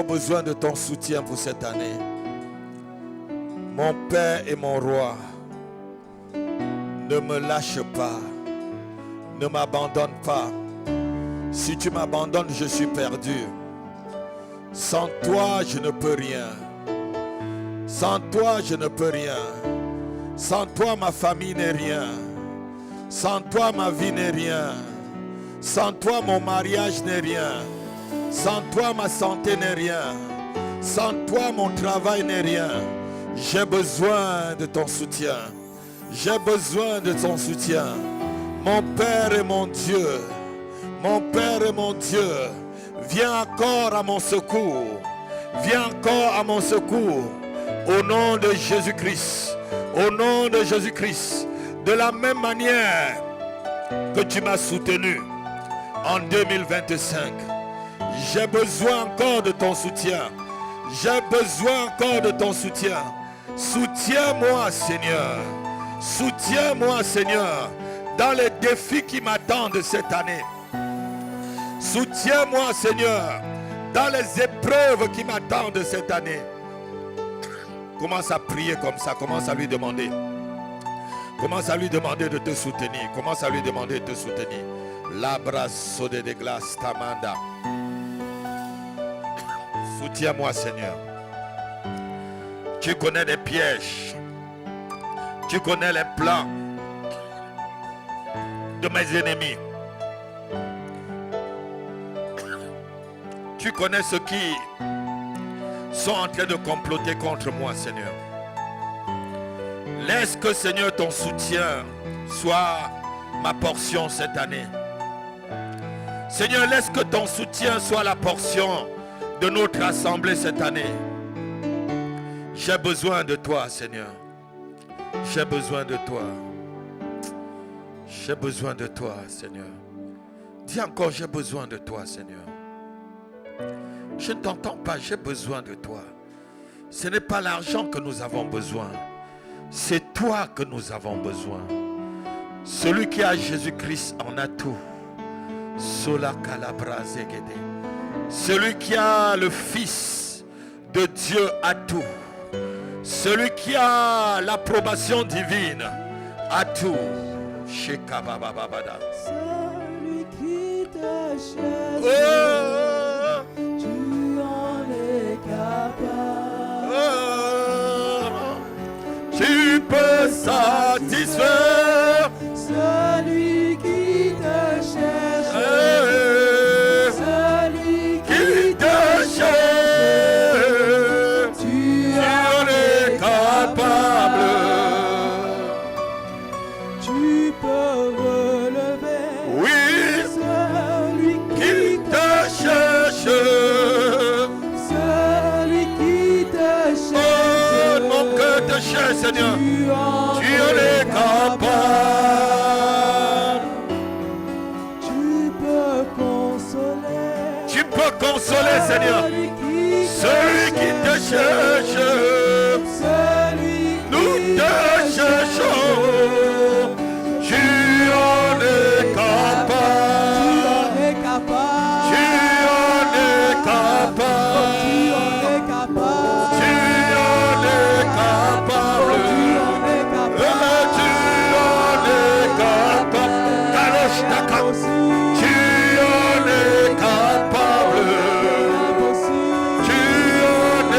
besoin de ton soutien pour cette année. Mon Père et mon Roi, ne me lâche pas. Ne m'abandonne pas. Si tu m'abandonnes, je suis perdu. Sans toi, je ne peux rien. Sans toi, je ne peux rien. Sans toi, ma famille n'est rien. Sans toi, ma vie n'est rien. Sans toi, mon mariage n'est rien. Sans toi, ma santé n'est rien. Sans toi, mon travail n'est rien. J'ai besoin de ton soutien. J'ai besoin de ton soutien. Mon Père et mon Dieu. Mon Père et mon Dieu. Viens encore à mon secours. Viens encore à mon secours. Au nom de Jésus-Christ. Au nom de Jésus-Christ. De la même manière que tu m'as soutenu en 2025. J'ai besoin encore de ton soutien. J'ai besoin encore de ton soutien. Soutiens-moi, Seigneur. Soutiens-moi, Seigneur, dans les défis qui m'attendent cette année. Soutiens-moi, Seigneur, dans les épreuves qui m'attendent cette année. Commence à prier comme ça. Commence à lui demander. Commence à lui demander de te soutenir. Commence à lui demander de te soutenir. L'abrasso de glace tamanda. Soutiens-moi, Seigneur. Tu connais les pièges. Tu connais les plans de mes ennemis. Tu connais ceux qui sont en train de comploter contre moi, Seigneur. Laisse que, Seigneur, ton soutien soit ma portion cette année. Seigneur, laisse que ton soutien soit la portion de notre assemblée cette année. J'ai besoin de toi, Seigneur. J'ai besoin de toi. J'ai besoin de toi, Seigneur. Dis encore, j'ai besoin de toi, Seigneur. Je ne t'entends pas, j'ai besoin de toi. Ce n'est pas l'argent que nous avons besoin. C'est toi que nous avons besoin. Celui qui a Jésus-Christ en a tout. Sola calabra zegede. Celui qui a le Fils de Dieu a tout. Celui qui a l'approbation divine a tout. Shekabababada. Celui qui te cherche, Oh, tu en es capable. oh, tu peux satisfaire. Celui qui te cherche, Eh, celui qui te cherche. tu Tu en en es es capable. Tu peux relever. Oui, Celui qui te cherche. Celui qui te Oh, cherche, mon cœur te cherche, Seigneur. tu en Tu en es capable. Tu peux consoler. Tu peux consoler, Seigneur. Celui qui te cherche. Celui Nous te cherchons. Tu en es capable. Tu en es capable. Tu en es capable. Tu en es capable. Tu en es capable. Tu en es capable. Tu en es capable. Kalosh Taka. Tu en es capable. Tu en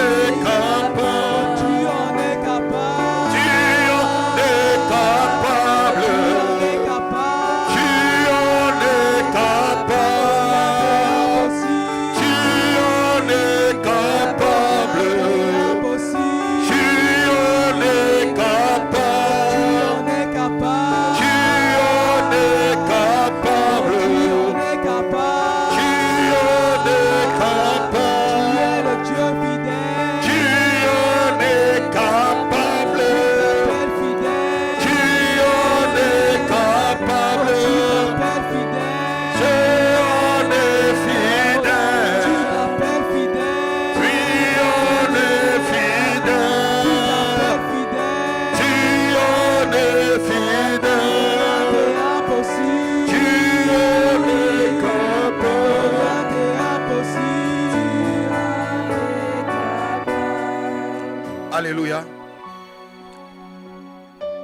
Alléluia.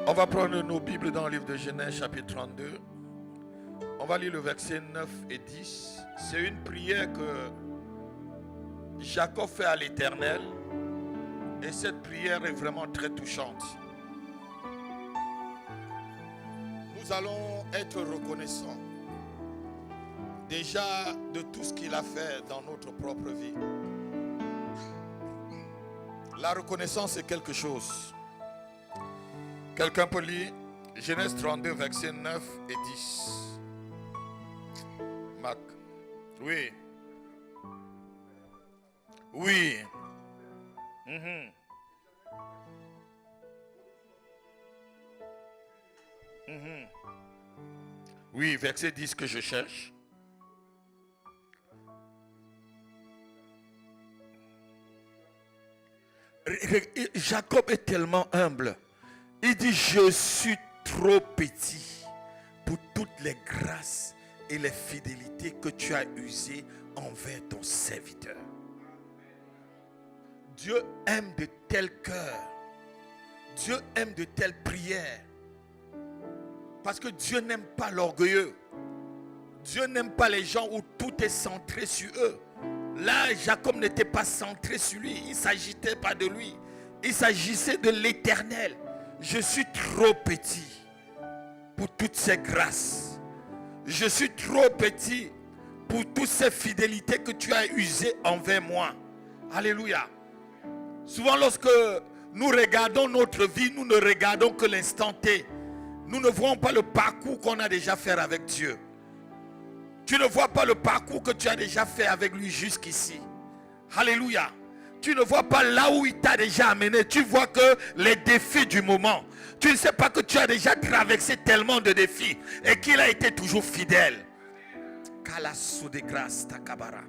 On va prendre nos Bibles dans le livre de Genèse chapitre 32. On va lire le verset 9 et 10. C'est une prière que Jacob fait à l'Éternel. Et cette prière est vraiment très touchante. Nous allons être reconnaissants déjà de tout ce qu'il a fait dans notre propre vie. La reconnaissance est quelque chose. Quelqu'un peut lire Genèse 32, versets 9 et 10. Marc. Oui. Oui. Mhm. Mhm. Oui, verset 10 que je cherche. Jacob est tellement humble. Il dit, je suis trop petit pour toutes les grâces et les fidélités que tu as usées envers ton serviteur. Dieu aime de tels cœurs. Dieu aime de telles prières. Parce que Dieu n'aime pas l'orgueilleux. Dieu n'aime pas les gens où tout est centré sur eux. Là, Jacob n'était pas centré sur lui. Il ne s'agitait pas de lui. Il s'agissait de l'Éternel. Je suis trop petit pour toutes ces grâces. Je suis trop petit pour toutes ces fidélités que tu as usées envers moi. Alléluia. Souvent lorsque nous regardons notre vie, nous ne regardons que l'instant T. Nous ne voyons pas le parcours qu'on a déjà fait avec Dieu. Tu ne vois pas le parcours que tu as déjà fait avec lui jusqu'ici. Alléluia. Tu ne vois pas là où il t'a déjà amené. Tu vois que les défis du moment. Tu ne sais pas que tu as déjà traversé tellement de défis et qu'il a été toujours fidèle. Kalasu de grâce takabara.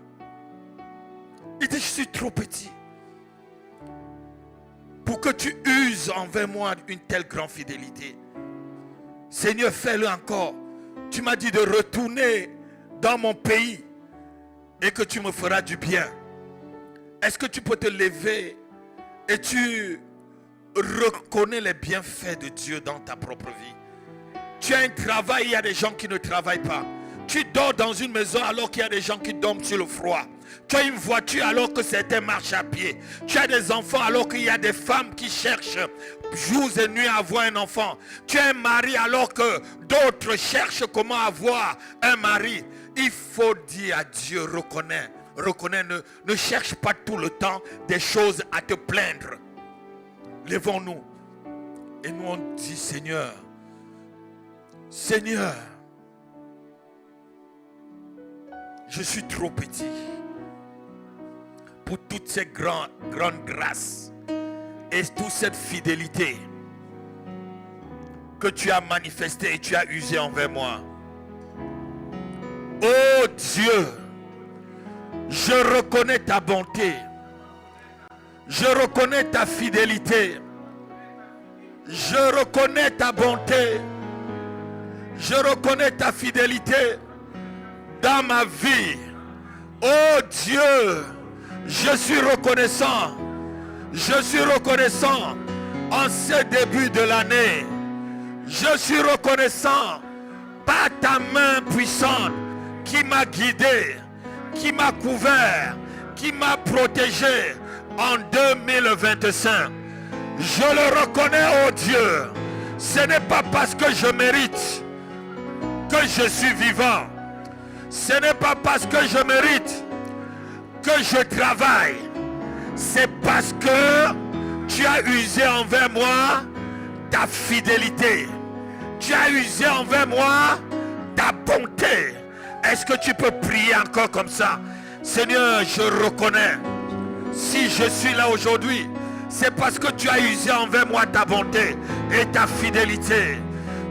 Il dit, je suis trop petit pour que tu uses envers moi une telle grande fidélité. Seigneur, fais-le encore. Tu m'as dit de retourner dans mon pays et que tu me feras du bien. Est-ce que tu peux te lever et tu reconnais les bienfaits de Dieu dans ta propre vie? Tu as un travail, il y a des gens qui ne travaillent pas. Tu dors dans une maison alors qu'il y a des gens qui dorment sur le froid. Tu as une voiture alors que certains marchent à pied. Tu as des enfants alors qu'il y a des femmes qui cherchent jour et nuit à avoir un enfant. Tu as un mari alors que d'autres cherchent comment avoir un mari. Il faut dire à Dieu, reconnais, ne cherche pas tout le temps des choses à te plaindre. Levons-nous et nous on dit, Seigneur, je suis trop petit pour toutes ces grandes grâces et toute cette fidélité que tu as manifestée et tu as usée envers moi. Oh Dieu, je reconnais ta bonté, je reconnais ta fidélité, je reconnais ta bonté, je reconnais ta fidélité dans ma vie. Oh Dieu, je suis reconnaissant en ce début de l'année. Je suis reconnaissant par ta main puissante qui m'a guidé, qui m'a couvert, qui m'a protégé en 2025. Je le reconnais, oh Dieu. Ce n'est pas parce que je mérite que je suis vivant. Ce n'est pas parce que je mérite que je travaille. C'est parce que tu as usé envers moi ta fidélité. Tu as usé envers moi ta bonté. Est-ce que tu peux prier encore comme ça? Seigneur, je reconnais. Si je suis là aujourd'hui, c'est parce que tu as usé envers moi ta bonté et ta fidélité.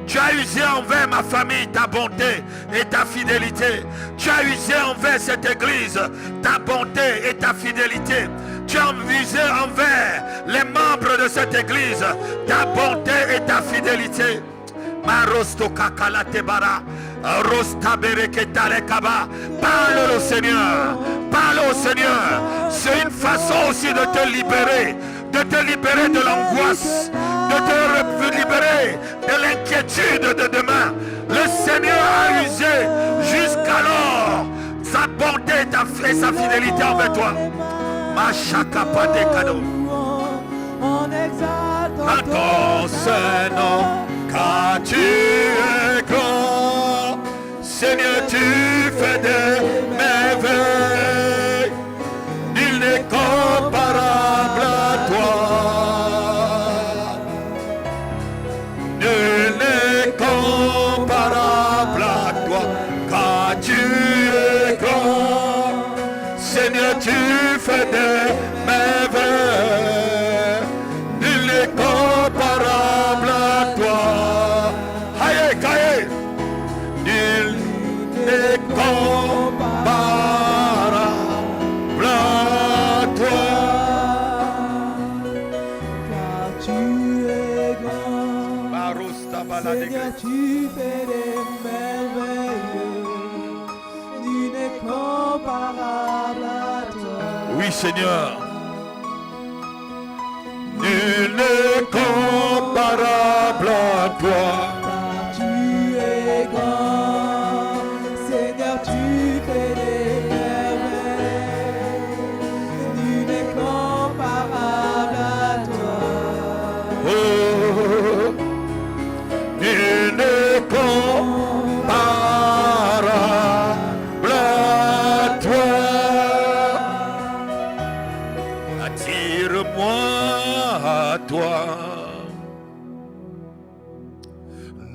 Tu as usé envers ma famille ta bonté et ta fidélité. Tu as usé envers cette église ta bonté et ta fidélité. Tu as usé envers les membres de cette église ta bonté et ta fidélité. Marosto kakalate bara, rosta bereketare kaba. Parle au Seigneur, parle au Seigneur. C'est une façon aussi de te libérer de te libérer de l'angoisse, de te libérer de l'inquiétude de demain. Le Seigneur a usé jusqu'alors sa bonté et sa fidélité envers toi. Machaka pas des cadeaux. On exalte Ton Saint-Nom, car tu es grand. Seigneur, tu fais des merveilles. Nul n'est comparable à toi. Nul n'est comparable à toi, car tu es grand. Seigneur, tu fais des merveilles. Nul n'est comparable à toi. Aïe, aïe. Nul n'est comparable à toi. car tu es grand. Seigneur, tu fais des merveilles. Nul n'est comparable à toi. Oui, Seigneur. Nul n'est comparable à toi. Car tu es grand. Seigneur, tu fais des merveilles. Nul n'est comparable à toi. Oh, nul n'est comparable à toi. Attire-moi à toi.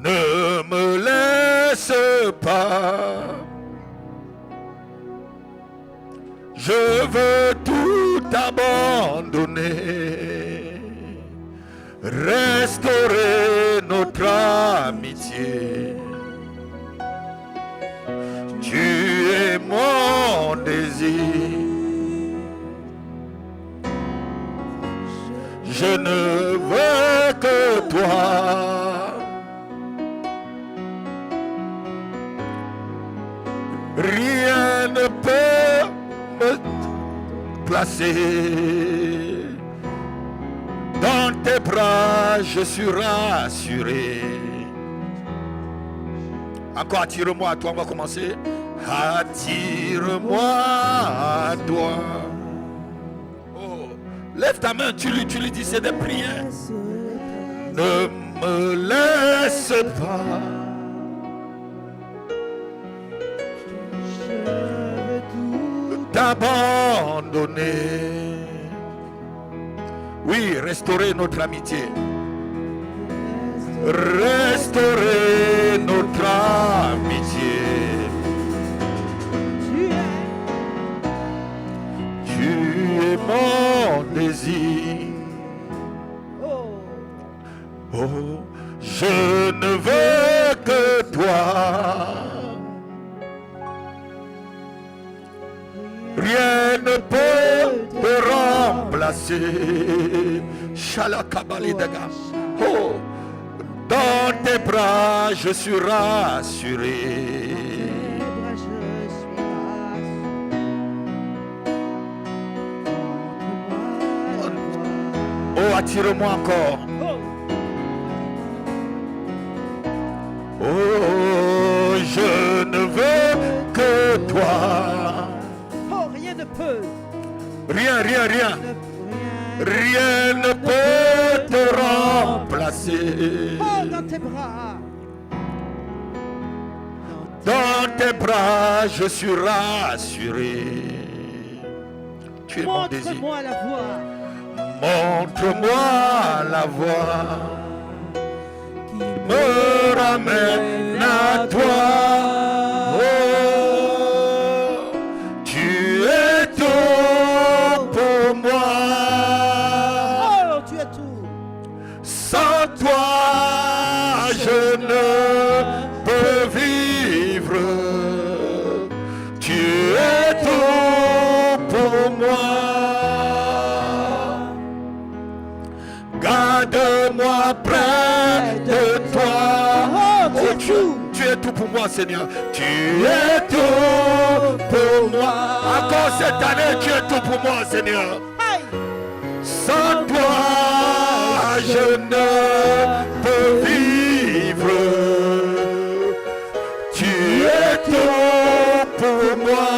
Ne me laisse pas. Je veux tout abandonner. Restaurer notre amitié. Tu es mon désir. Je ne veux que toi. Rien ne peut me placer. Dans tes bras, je suis rassuré. Encore attire-moi à toi, on va commencer. Attire-moi à toi. Oh, lève ta main, tu lui dis, c'est des prières. Ne me laisse pas. T'abandonner. Oui, restaurer notre amitié. Restaurer notre amitié. Tu es mon désir. Oh, je ne veux que toi. Rien ne peut te remplacer. Shalakabalidaga. Oh, dans tes bras, je suis rassuré. Oh, attire-moi encore. Oh, je ne veux que toi. Oh, rien ne peut. Rien. Rien ne peut te remplacer. Oh, dans tes bras. Dans tes bras, je suis rassuré. Tu es mon désir. Montre-moi la voie. Montre-moi la voie qui me ramène à toi. Oh, tu es tout pour moi. Oh, tu es tout. Sans toi, je ne peux vivre. Tu es tout pour moi. Garde-moi près de toi. Oh, tu es tout. Tu es tout pour moi, Seigneur. Tu es tout pour moi. Encore cette année, tu es tout pour moi, Seigneur. Aïe. Sans toi, je ne peux vivre. Tu es tout pour moi.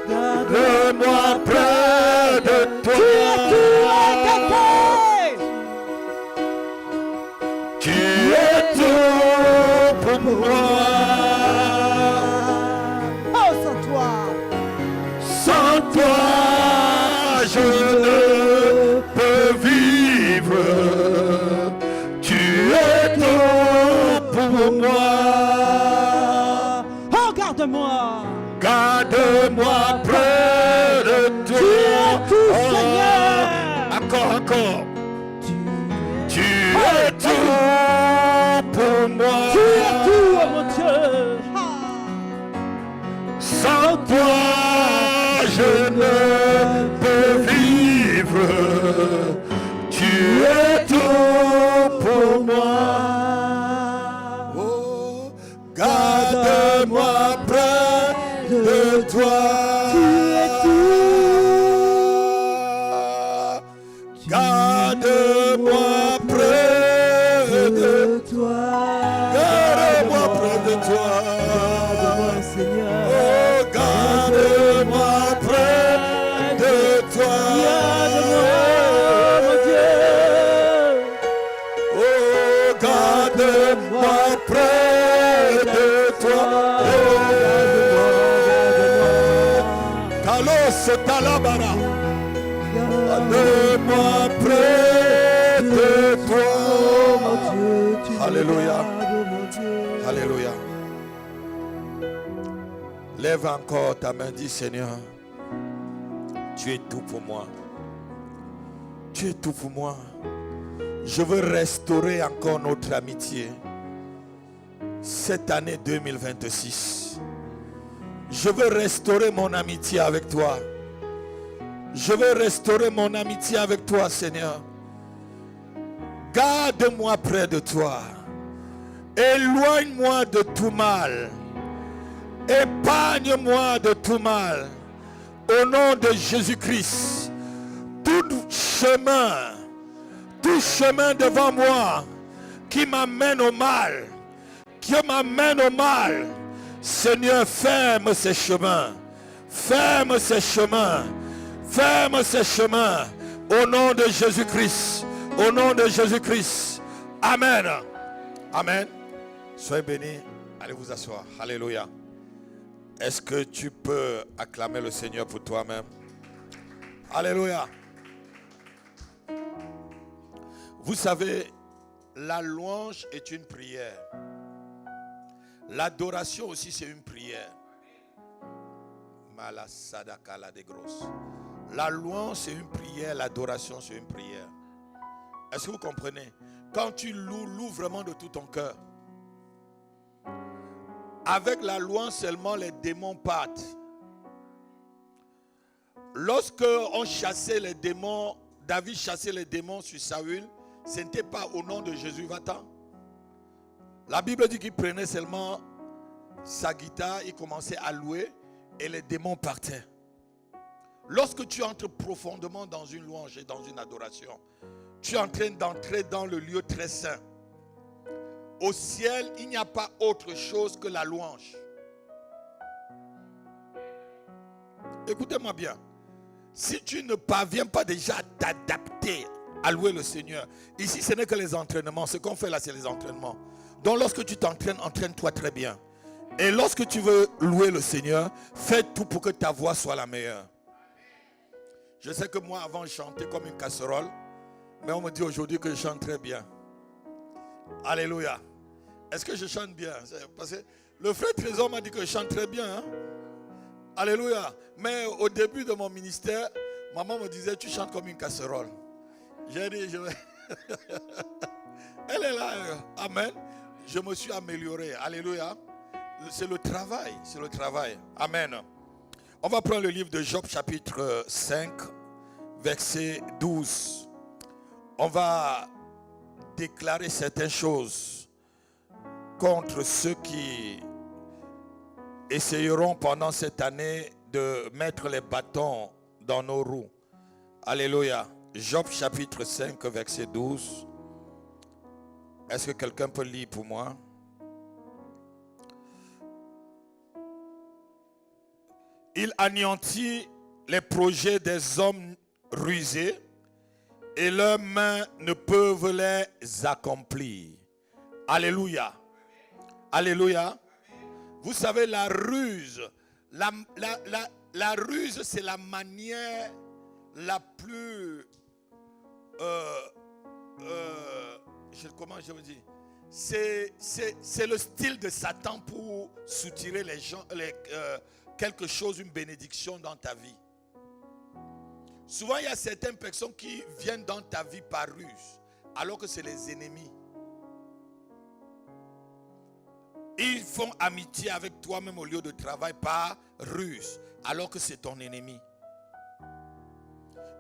Garde-moi près de toi. Tu es tout pour moi. Oh, sans toi. Sans toi, je ne peux vivre. Tu es tout pour moi. Oh, garde-moi. Garde-moi près de toi. Tu es tout, Oh, Seigneur. encore. Tu es tout pour moi. Tu es tout, oh mon Dieu. Sans toi, je ne peux vivre. Tu es tout pour moi. Oh, garde-moi près de toi. Tu es tout. Garde-moi près de toi. Garde-moi près de toi. Garde-moi, Seigneur. Oh, garde-moi près de toi. Garde-moi, mon Dieu. Oh, garde-moi près de toi. Kalos talabara. Garde-moi près de toi. Alléluia. Alléluia. Lève encore ta main, dis Seigneur, tu es tout pour moi. Tu es tout pour moi. Je veux restaurer encore notre amitié cette année 2026. Je veux restaurer mon amitié avec toi. Je veux restaurer mon amitié avec toi, Seigneur. Garde-moi près de toi. Éloigne-moi de tout mal. Épargne-moi de tout mal. Au nom de Jésus-Christ. Tout chemin devant moi qui m'amène au mal. Seigneur, ferme ces chemins. Ferme ces chemins. Ferme ces chemins. Au nom de Jésus-Christ. Au nom de Jésus-Christ. Amen. Amen. Soyez bénis. Allez vous asseoir. Alléluia. Est-ce que tu peux acclamer le Seigneur pour toi-même? Alléluia. Vous savez, la louange est une prière. L'adoration aussi, c'est une prière. Malasadakala de grosse. La louange, c'est une prière. L'adoration, c'est une prière. Est-ce que vous comprenez? Quand tu loues vraiment de tout ton cœur. Avec la louange seulement, les démons partent. Lorsque on chassait les démons, David chassait les démons sur Saül, ce n'était pas au nom de Jésus, va-t'en. La Bible dit qu'il prenait seulement sa guitare, il commençait à louer et les démons partaient. Lorsque tu entres profondément dans une louange et dans une adoration, tu es en train d'entrer dans le lieu très saint. Au ciel, il n'y a pas autre chose que la louange. Écoutez-moi bien. Si tu ne parviens pas déjà à t'adapter à louer le Seigneur, ici ce n'est que les entraînements. Ce qu'on fait là, c'est les entraînements. Donc lorsque tu t'entraînes, entraîne-toi très bien. Et lorsque tu veux louer le Seigneur, fais tout pour que ta voix soit la meilleure. Je sais que moi avant je chantais comme une casserole, mais on me dit aujourd'hui que je chante très bien. Alléluia. Est-ce que je chante bien? Parce que le frère Trésor m'a dit que je chante très bien. Hein? Alléluia. Mais au début de mon ministère, maman me disait, tu chantes comme une casserole. J'ai dit, elle est là. Amen. Je me suis amélioré. Alléluia. C'est le travail. C'est le travail. Amen. On va prendre le livre de Job chapitre 5, verset 12. On va déclarer certaines choses contre ceux qui essayeront pendant cette année de mettre les bâtons dans nos roues. Alléluia. Job chapitre 5, verset 12. Est-ce que quelqu'un peut lire pour moi? Il anéantit les projets des hommes rusés et leurs mains ne peuvent les accomplir. Alléluia. Alléluia. Vous savez, la ruse, la ruse, c'est la manière la plus... comment je veux dire? C'est le style de Satan pour soutirer les gens, quelque chose, une bénédiction dans ta vie. Souvent, il y a certaines personnes qui viennent dans ta vie par ruse, alors que c'est les ennemis. Ils font amitié avec toi même au lieu de travail par ruse, alors que c'est ton ennemi.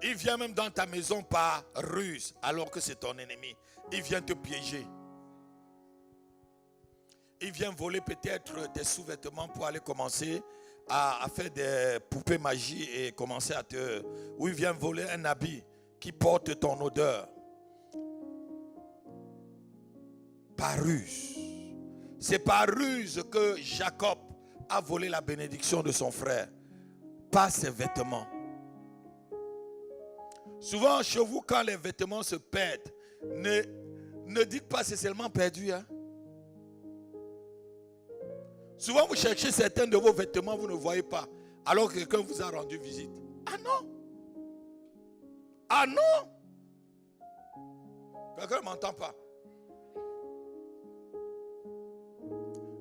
Il vient même dans ta maison par ruse, alors que c'est ton ennemi. Il vient te piéger. Il vient voler peut-être tes sous-vêtements pour aller commencer à faire des poupées magie et commencer à te... Ou il vient voler un habit qui porte ton odeur. Par ruse. C'est par ruse que Jacob a volé la bénédiction de son frère. Pas ses vêtements. Souvent chez vous, quand les vêtements se perdent, ne dites pas c'est seulement perdu. Hein? Souvent vous cherchez certains de vos vêtements, vous ne voyez pas. Alors que quelqu'un vous a rendu visite. Ah non! Ah non! Quelqu'un ne m'entend pas.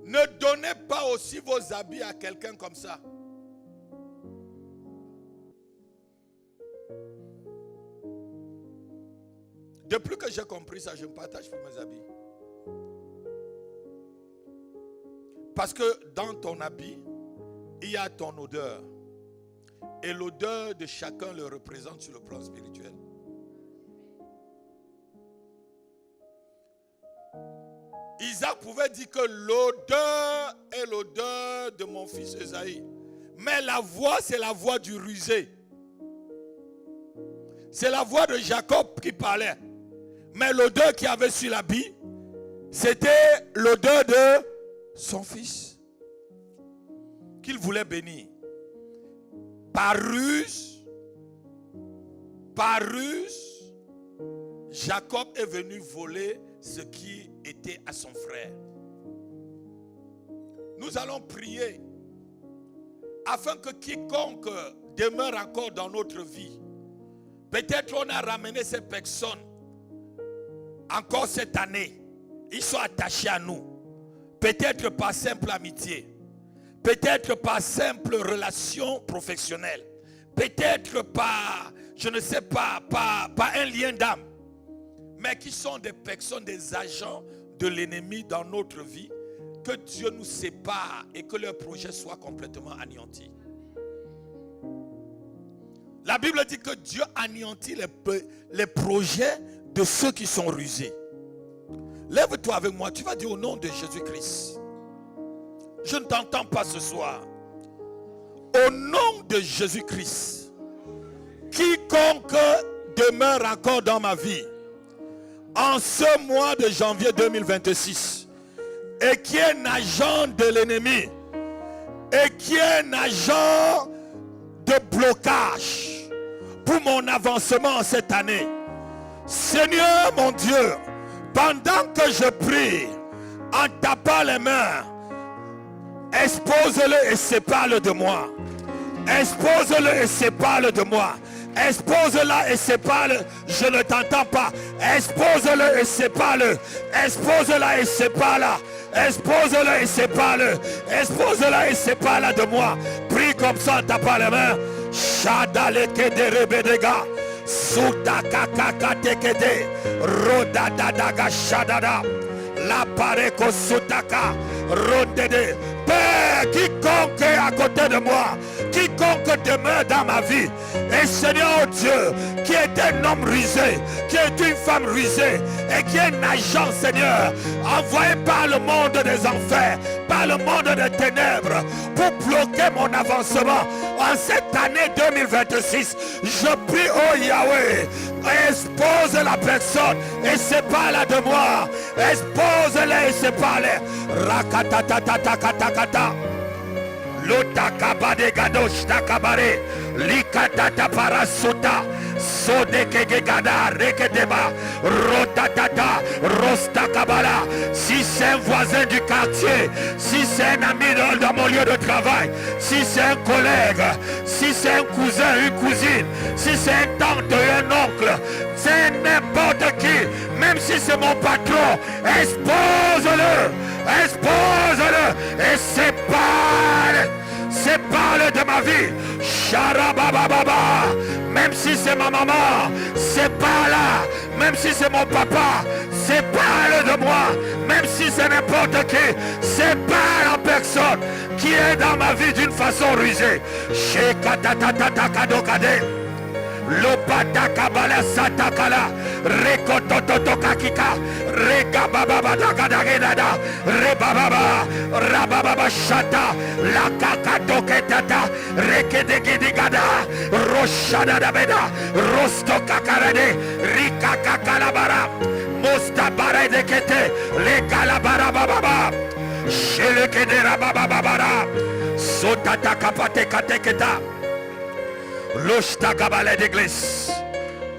Ne donnez pas aussi vos habits à quelqu'un comme ça. Depuis que j'ai compris ça, je me partage pour mes habits. Parce que dans ton habit, il y a ton odeur. Et l'odeur de chacun le représente sur le plan spirituel. Isaac pouvait dire que l'odeur est l'odeur de mon fils Esaïe. Mais la voix, c'est la voix du rusé. C'est la voix de Jacob qui parlait. Mais l'odeur qu'il y avait sur l'habit, c'était l'odeur de son fils. Qu'il voulait bénir. Par ruse, Jacob est venu voler ce qui était à son frère. Nous allons prier afin que quiconque demeure encore dans notre vie, peut-être on a ramené ces personnes encore cette année, ils sont attachés à nous, peut-être par simple amitié, peut-être par simple relation professionnelle, peut-être par, je ne sais pas, par un lien d'âme, mais qui sont des personnes, des agents de l'ennemi dans notre vie. Que Dieu nous sépare et que leur projet soit complètement anéanti. La Bible dit que Dieu anéantit les projets de ceux qui sont rusés. Lève-toi avec moi, tu vas dire au nom de Jésus-Christ. Je ne t'entends pas ce soir. Au nom de Jésus-Christ, quiconque demeure encore dans ma vie, en ce mois de janvier 2026, et qui est un agent de l'ennemi, et qui est un agent de blocage pour mon avancement cette année, Seigneur mon Dieu, pendant que je prie, en tapant les mains, expose-le et sépare-le de moi. Expose-le et sépare-le de moi. Expose-la et sépare-le. Je ne t'entends pas. Expose-le et sépare-le. Expose-la et sépare-la. Expose-la et sépare-le. Expose-la et sépare-la de moi. Prie comme ça en tapant les mains. Shadaleke de rebedega. Sudakaka tekede. Rodadadaga shadada. La pareko sudaka. Rodede. Père, quiconque est à côté de moi, quiconque demeure dans ma vie, et Seigneur Dieu, qui est un homme rusé, qui est une femme rusée, et qui est un agent, Seigneur, envoyé par le monde des enfers, par le monde des ténèbres, pour bloquer mon avancement, En cette année 2026, je prie, oh Yahweh, expose la personne et sépare-la de moi. Expose-la et sépare-la. Rakatatatakatakata. Lotakabade gadosh takabare. Likatata parasota. Sodekegegada rekedeba. Rotatata. Rostakabala. Si c'est un voisin du quartier, si c'est un ami dans mon lieu de travail, si c'est un collègue, si c'est un cousin, une cousine, si c'est un tante et un oncle, c'est n'importe qui, même si c'est mon patron, expose-le, expose-le et sépare de ma vie. Charabababa. Même si c'est ma maman, sépare-la. Même si c'est mon papa, sépare de moi. Même si c'est n'importe qui, sépare la personne qui est dans ma vie d'une façon rusée. Shekatatatakatakadokade. Lopata kabala satakala rekotototokakika regabababadagadagedada rebababa rabababa shata lakakatoketata rekedegedigada roshadadabeda rostokakarade rikakakalabara mostabaredekete legalabarabababa shelekedera sotatakapatekata. L'Oshtakabale d'église.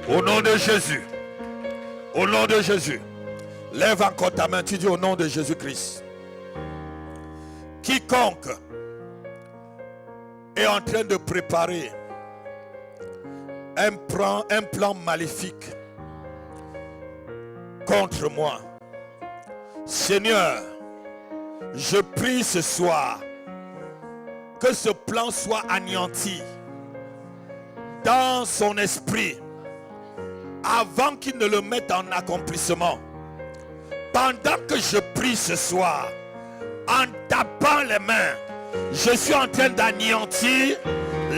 Au nom de Jésus. Au nom de Jésus. Lève encore ta main. Tu dis au nom de Jésus-Christ. Quiconque est en train de préparer un plan maléfique contre moi. Seigneur, je prie ce soir que ce plan soit anéanti dans son esprit avant qu'il ne le mette en accomplissement. Pendant que je prie ce soir, en tapant les mains, je suis en train d'anéantir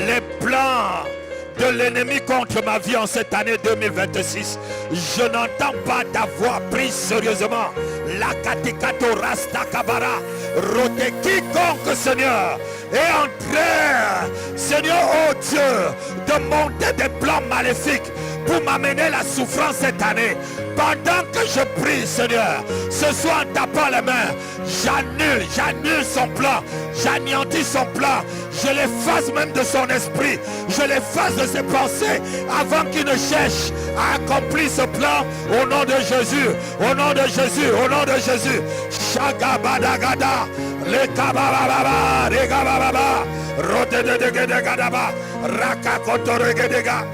les plans de l'ennemi contre ma vie en cette année 2026. Je n'entends pas ta voix. Prie sérieusement. La katikato rasta kabara. Rote quiconque, Seigneur, est en train, Seigneur, oh Dieu, de monter des plans maléfiques pour m'amener la souffrance cette année. Pendant que je prie, Seigneur, ce soir en tapant les mains, j'annule son plan, j'anéantis son plan, je l'efface même de son esprit, je l'efface de ses pensées avant qu'il ne cherche à accomplir ce plan. Au nom de Jésus, au nom de Jésus, au nom de Jésus. Shagabadagada, le kabababa, regababa, rotedegedegadaba, rakakotoregedega.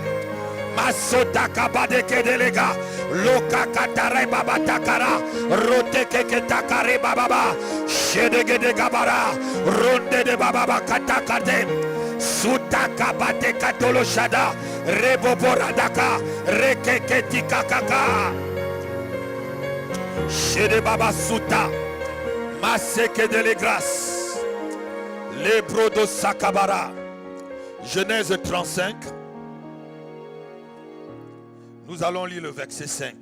Masota kabade kedelega loka katare baba takara rote keke takare baba shedege de gabara ronde de baba katakade suta kabate katolo shada reboboradaka rekeke tikakaka shede baba suta maseke de legras lebro de sakabara. Genèse 35. Nous allons lire le verset 5.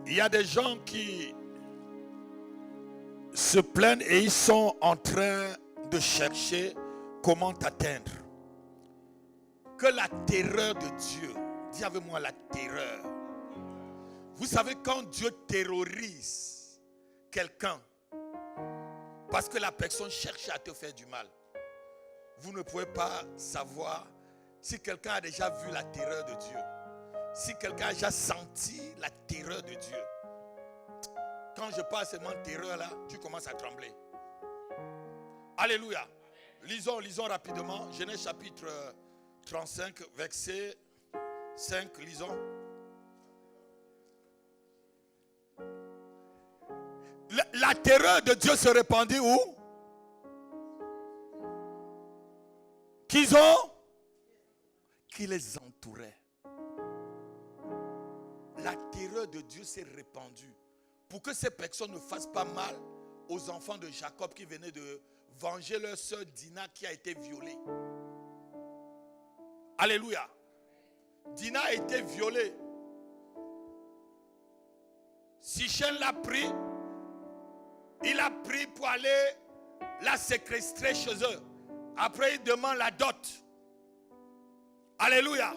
Il y a des gens qui se plaignent et ils sont en train de chercher comment t'atteindre. Que la terreur de Dieu, dis avec moi la terreur. Vous savez, quand Dieu terrorise quelqu'un, parce que la personne cherche à te faire du mal, vous ne pouvez pas savoir si quelqu'un a déjà vu la terreur de Dieu. Si quelqu'un a déjà senti la terreur de Dieu. Quand je parle seulement de terreur là, tu commences à trembler. Alléluia. Lisons rapidement. Genèse chapitre 35, verset 5. Lisons. La terreur de Dieu se répandit où? Qui les entourait. La terreur de Dieu s'est répandue pour que ces personnes ne fassent pas mal aux enfants de Jacob qui venaient de venger leur sœur Dina qui a été violée. Alléluia. Dina a été violée. Sichem l'a pris. Il a pris pour aller l'a séquestré chez eux. Après, il demande la dot. Alléluia.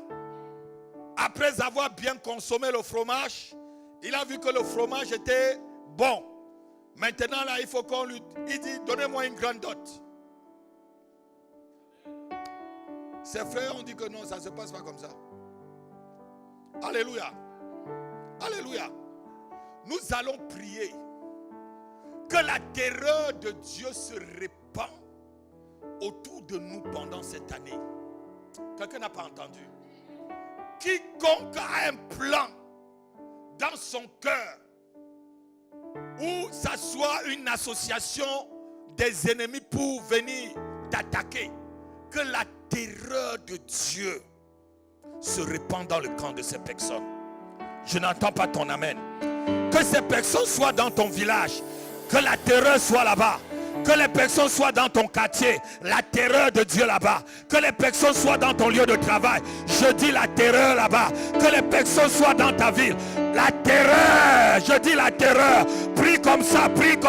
Après avoir bien consommé le fromage, il a vu que le fromage était bon. Maintenant, là, il faut qu'on lui... Il dit, donnez-moi une grande dot. Ses frères ont dit que non, ça ne se passe pas comme ça. Alléluia. Alléluia. Nous allons prier que la terreur de Dieu se répand autour de nous pendant cette année. Quelqu'un n'a pas entendu? Quiconque a un plan dans son cœur, ou ça soit une association des ennemis pour venir t'attaquer, que la terreur de Dieu se répand dans le camp de ces personnes. Je n'entends pas ton amen. Que ces personnes soient dans ton village, que la terreur soit là-bas. Que les personnes soient dans ton quartier, la terreur de Dieu là-bas. Que les personnes soient dans ton lieu de travail, je dis la terreur là-bas. Que les personnes soient dans ta ville, la terreur, je dis la terreur. Prie comme ça avec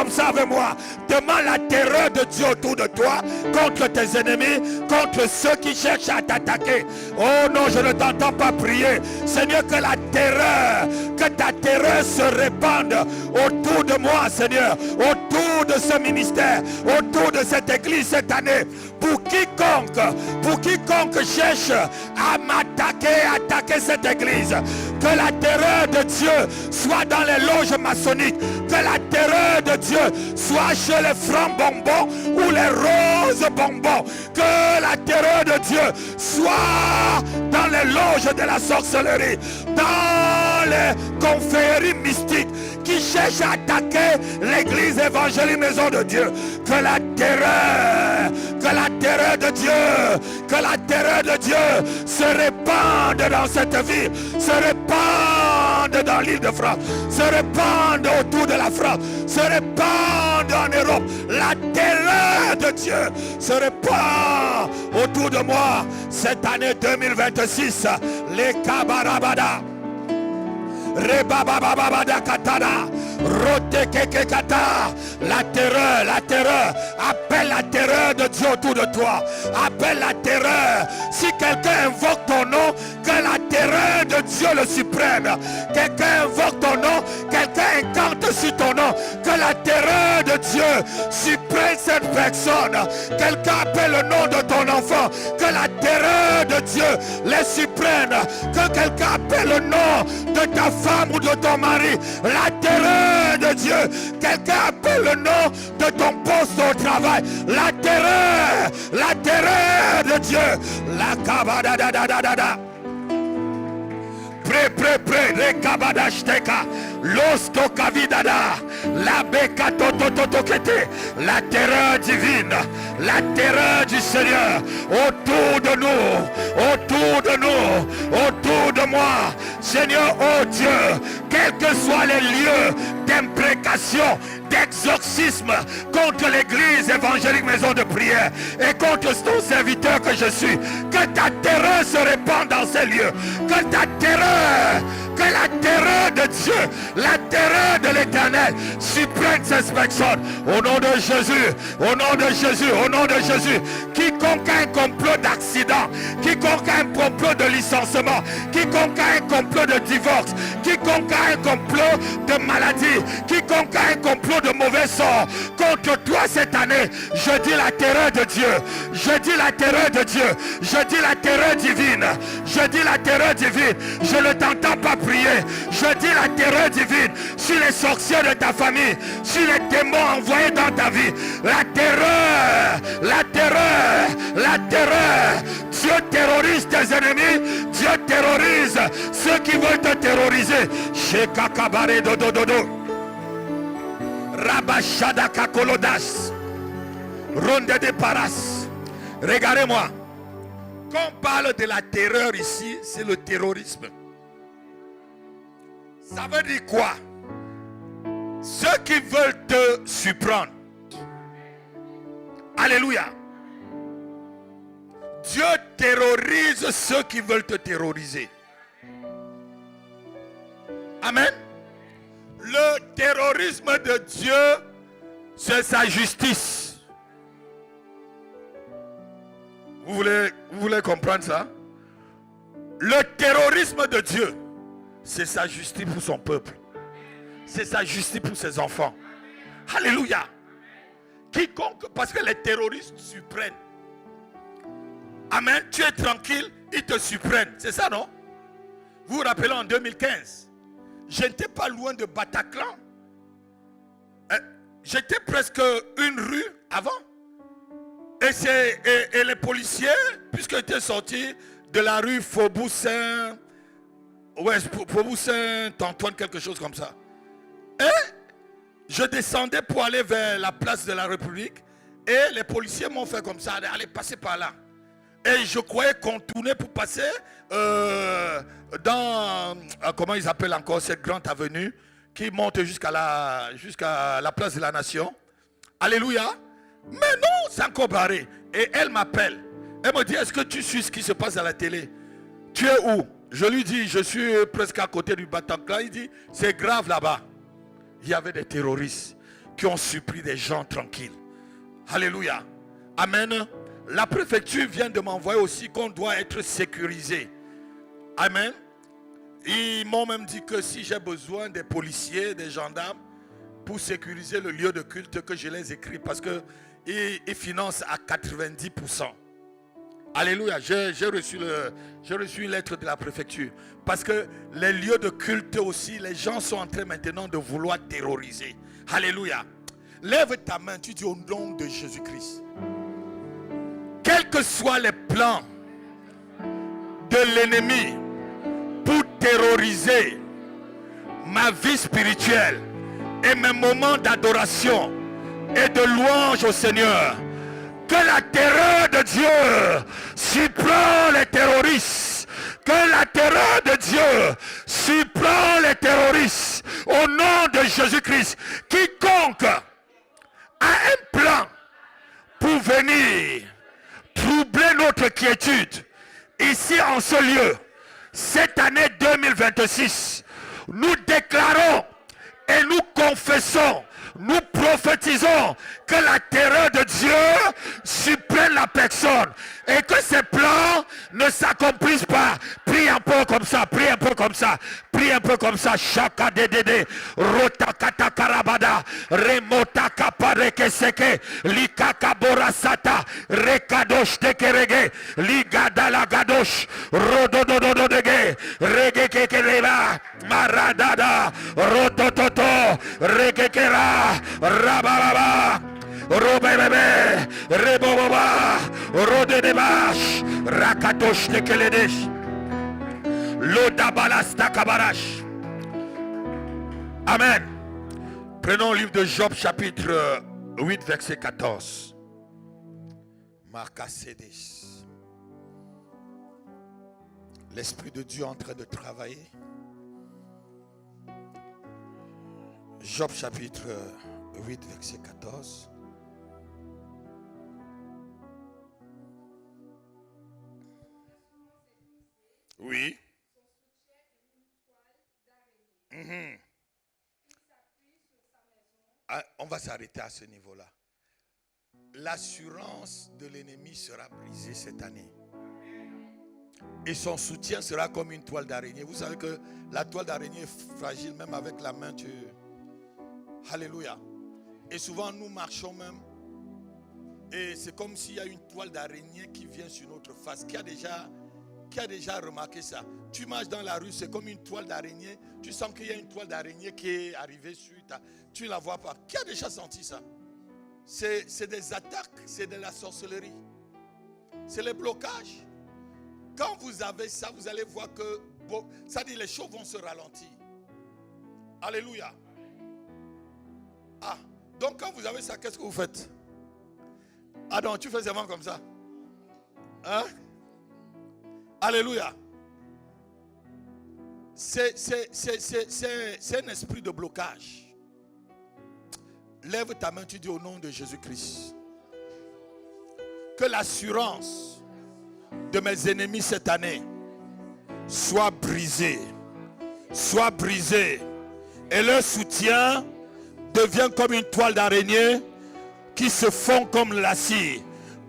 moi. Demande la terreur de Dieu autour de toi, contre tes ennemis, contre ceux qui cherchent à t'attaquer. Oh non, je ne t'entends pas prier. Seigneur, que la terreur, que ta terreur se répande autour de moi, Seigneur, autour de ce ministère, autour de cette église cette année. Pour quiconque cherche à m'attaquer, attaquer cette église, que la terreur de Dieu soit dans les loges maçonniques, que la terreur de Dieu soit chez les francs bonbons ou les roses bonbons, que la terreur de Dieu soit dans les loges de la sorcellerie, dans les confréries mystiques qui cherchent à attaquer l'église évangélique Maison de Dieu. Que la terreur de Dieu, que la terreur de Dieu se répande dans cette ville, se répande dans l'île de France, se répande autour de la France, se répande en Europe. La terreur de Dieu se répand autour de moi cette année 2026. Les Kabarabada, Rebabababada Katana, Rote Kekekata, la terreur, appelle la terreur de Dieu autour de toi, appelle la terreur. Si quelqu'un invoque ton nom, que la terreur de Dieu le suprême, quelqu'un invoque ton nom, quelqu'un incante sur ton nom, que la terreur de Dieu supprime cette personne. Quelqu'un appelle le nom de ton enfant, que la terreur de Dieu les supprime. Que quelqu'un appelle le nom de ta femme ou de ton mari, la terreur de Dieu. Quelqu'un appelle le nom de ton poste au travail, la terreur de Dieu. La kabadadadadada. Pré, rekabadashteka, losto kavidada, la beka totototokete, la terreur divine, la terreur du Seigneur, autour de nous, autour de moi, Seigneur, oh Dieu, quels que soient les lieux d'imprécation, d'exorcisme contre l'église évangélique Maison de Prière et contre ton serviteur que je suis, que ta terreur se répande dans ces lieux, que ta terreur, que la terreur de Dieu, la terreur de l'Éternel supprime ces personnes. Au nom de Jésus, au nom de Jésus, au nom de Jésus. Quiconque a un complot d'accident, quiconque a un complot de licenciement, quiconque a un complot de divorce, quiconque a un complot de maladie, quiconque a un complot de mauvais sort contre toi cette année, je dis la terreur de Dieu, je dis la terreur de Dieu, je dis la terreur divine, je dis la terreur divine. Je ne t'entends pas prier, je dis la terreur divine sur les sorciers de ta famille, sur les démons envoyés dans ta vie. La terreur, la terreur, la terreur. Dieu terrorise tes ennemis, Dieu terrorise ceux qui veulent te terroriser. Chez Kakabare Dodododo, Rabashada Kakolodas, Ronde de Paras. Regardez-moi, quand on parle de la terreur ici, c'est le terrorisme. Ça veut dire quoi? Ceux qui veulent te surprendre. Alléluia. Dieu terrorise ceux qui veulent te terroriser. Amen. Le terrorisme de Dieu, c'est sa justice. Vous voulez comprendre ça? Le terrorisme de Dieu, c'est sa justice pour son peuple. C'est sa justice pour ses enfants. Alléluia. Quiconque, parce que les terroristes surprennent. Amen. Tu es tranquille, ils te surprennent. C'est ça, non? Vous vous rappelez en 2015, je n'étais pas loin de Bataclan. J'étais presque une rue avant. Et les policiers, puisqu'ils étaient sortis de la rue Faubourg Saint-Antoine, quelque chose comme ça. Et je descendais pour aller vers la place de la République. Et les policiers m'ont fait comme ça, allez passer par là. Et je croyais qu'on tournait pour passer dans, comment ils appellent encore cette grande avenue qui monte jusqu'à la place de la Nation. Alléluia. Mais non, c'est encore barré. Et elle m'appelle. Elle me dit, est-ce que tu suis ce qui se passe à la télé? Tu es où? Je lui dis, je suis presque à côté du Bataclan. Il dit, c'est grave là-bas. Il y avait des terroristes qui ont surpris des gens tranquilles. Alléluia. Amen. La préfecture vient de m'envoyer aussi qu'on doit être sécurisé. Amen. Ils m'ont même dit que si j'ai besoin des policiers, des gendarmes, pour sécuriser le lieu de culte, que je les écris parce qu'ils financent à 90%. Alléluia. J'ai reçu une lettre de la préfecture. Parce que les lieux de culte aussi, les gens sont en train maintenant de vouloir terroriser. Alléluia. Lève ta main, tu dis au nom de Jésus-Christ. Quels que soient les plans de l'ennemi pour terroriser ma vie spirituelle et mes moments d'adoration et de louange au Seigneur, que la terreur de Dieu surprend les terroristes. Que la terreur de Dieu surprend les terroristes. Au nom de Jésus-Christ. Quiconque a un plan pour venir troubler notre quiétude ici en ce lieu, cette année 2026, nous déclarons et nous confessons, nous prophétisons que la terreur de Dieu surprenne la personne et que ses plans ne s'accomplissent pas. Prie un peu comme ça, prie un peu comme ça, prie un peu comme ça. Chaka dedede, rota kata karabada, remota kapareke seke, likaka borasata, rekadosh tekerege, ligada la gadosh, rododododege, rege kekereba, maradada, rotototo, regekera, rabababa. Robebebe, Reboboba, Rodedebash, Rakatosh de Keledesh, Lodabalasta Kabarash. Amen. Prenons le livre de Job, chapitre 8, verset 14. Marcasédis. L'Esprit de Dieu est en train de travailler. Job, chapitre 8, verset 14. Oui. Ah, on va s'arrêter à ce niveau-là. L'assurance de l'ennemi sera brisée cette année. Et son soutien sera comme une toile d'araignée. Vous savez que la toile d'araignée est fragile, même avec la main. Alléluia. Et souvent nous marchons même. Et c'est comme s'il y a une toile d'araignée qui vient sur notre face. Qui a déjà remarqué ça? Tu marches dans la rue, c'est comme une toile d'araignée. Tu sens qu'il y a une toile d'araignée qui est arrivée sur ta... Tu ne la vois pas. Qui a déjà senti ça? C'est des attaques, c'est de la sorcellerie. C'est les blocages. Quand vous avez ça, vous allez voir que ça dit les choses vont se ralentir. Alléluia. Ah, donc quand vous avez ça, qu'est-ce que vous faites? Ah non, tu fais seulement comme ça. Hein? Alléluia. C'est un esprit de blocage. Lève ta main, tu dis au nom de Jésus-Christ. Que l'assurance de mes ennemis cette année soit brisée. Soit brisée. Et leur soutien devient comme une toile d'araignée qui se fond comme la cire.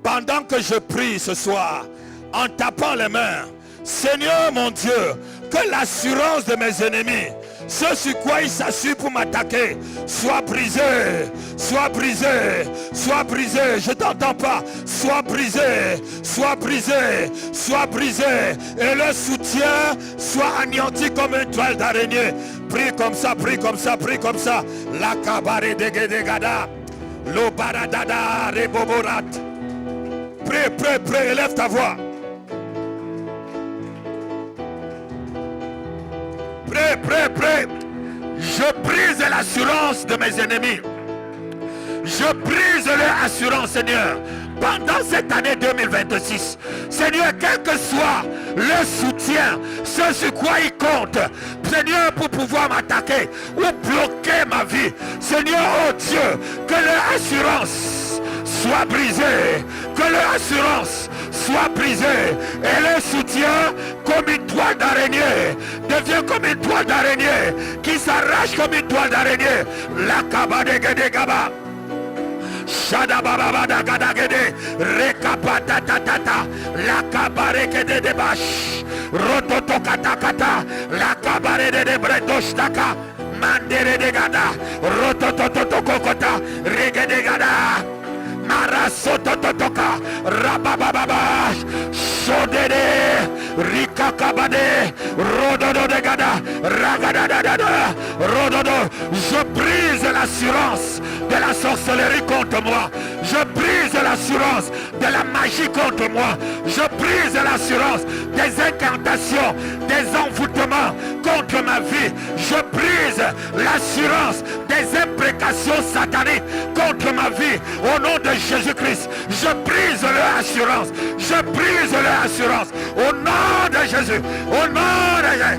pendant que je prie ce soir, en tapant les mains, Seigneur mon Dieu, que l'assurance de mes ennemis, ce sur quoi ils s'assurent pour m'attaquer, soit brisé, soit brisé, soit brisé. Je t'entends pas. Soit brisé, soit brisé, soit brisé. Et le soutien soit anéanti comme une toile d'araignée. Prie comme ça, prie comme ça, prie comme ça. La kabare degedegada, lo baradada reboborat. Prie, prie, prie, élève ta voix. Prie, prie, prie. Je brise l'assurance de mes ennemis. Je brise leur assurance, Seigneur. Pendant cette année 2026, Seigneur, quel que soit le soutien, ce sur quoi ils comptent, Seigneur, pour pouvoir m'attaquer ou bloquer ma vie, Seigneur, oh Dieu, que leur assurance soit brisée, que leur assurance soit brisée, et le soutien, comme une toile d'araignée, devient comme une toile d'araignée, qui s'arrache comme une toile d'araignée. La kaba de gaba. Shada baba bada gada gede rekapata tata la kabare gede de bash rototo kata kata la kabare de bredosh taka mandere de gada rototo kokota regede gada marasoto toka rabababa shodede rikakabade rododo de gada ragada rododo. Je brise l'assurance de la sorcellerie contre moi. Je brise l'assurance de la magie contre moi. Je brise l'assurance des incantations, des envoûtements contre ma vie. Je brise l'assurance des imprécations sataniques contre ma vie. Au nom de Jésus-Christ, je brise leur assurance. Je brise leur assurance. Au nom de Jésus. Au nom de Jésus.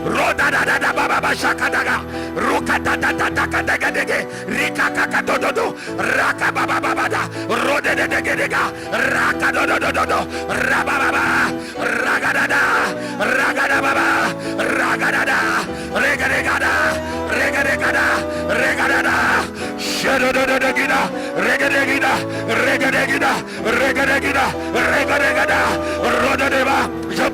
Roda da da da baba bashaka daga rukata da da da da dege rika kaka do do do raka baba baba da rode de dege dega raka do do do do do raba baba raga da baba raga da rega da shedo do do gida rega da roda de ba. Je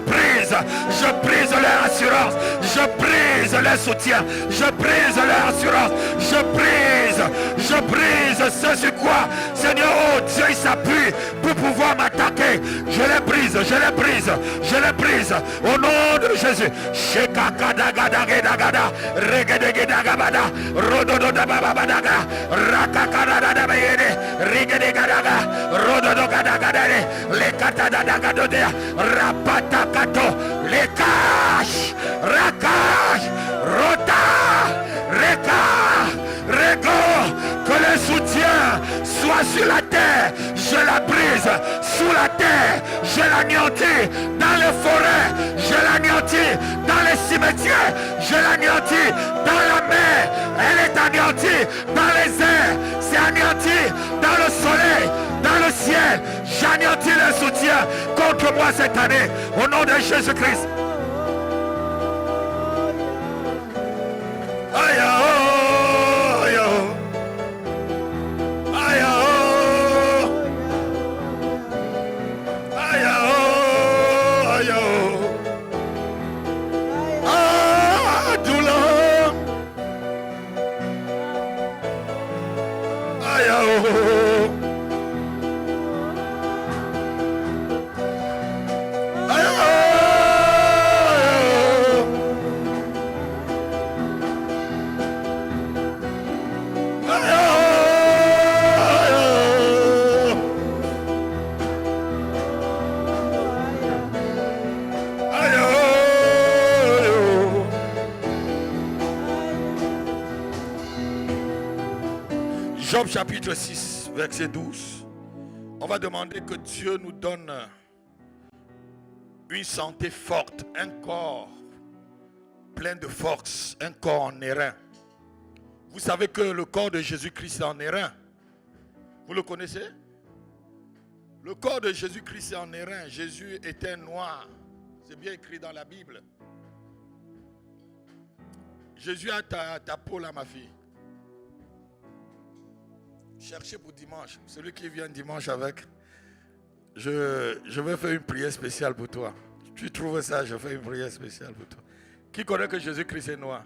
brise leur assurance. Je brise leur soutien. Je brise leur assurance. Je brise ce sur quoi, Seigneur, oh Dieu, il s'appuie pour pouvoir m'attaquer. Je les brise. Au nom de Jésus. Rapatakato, les caches, rakash, rota, rego, que le soutien soit sur la terre, je la brise, sous la terre, je l'anéantis, dans les forêts, je l'anéantis, dans les cimetières, je l'anéantis, dans la mer, elle est anéantie, dans les airs, c'est anéanti, dans le soleil, dans le ciel, j'anéantis le soutien contre moi cette année, au nom de Jésus-Christ. Aïe, aïe, aïe, aïe, aïe, ah, douleur, aïe, Job chapitre 6, verset 12. On va demander que Dieu nous donne une santé forte, un corps plein de force, un corps en airain. Vous savez que le corps de Jésus-Christ est en airain. Vous le connaissez? Le corps de Jésus-Christ est en airain. Jésus était noir. C'est bien écrit dans la Bible. Jésus a ta peau là, ma fille. cherchez pour dimanche. Celui qui vient dimanche avec. Je vais faire une prière spéciale pour toi. Tu trouves ça, je fais une prière spéciale pour toi. Qui connaît que Jésus-Christ est noir?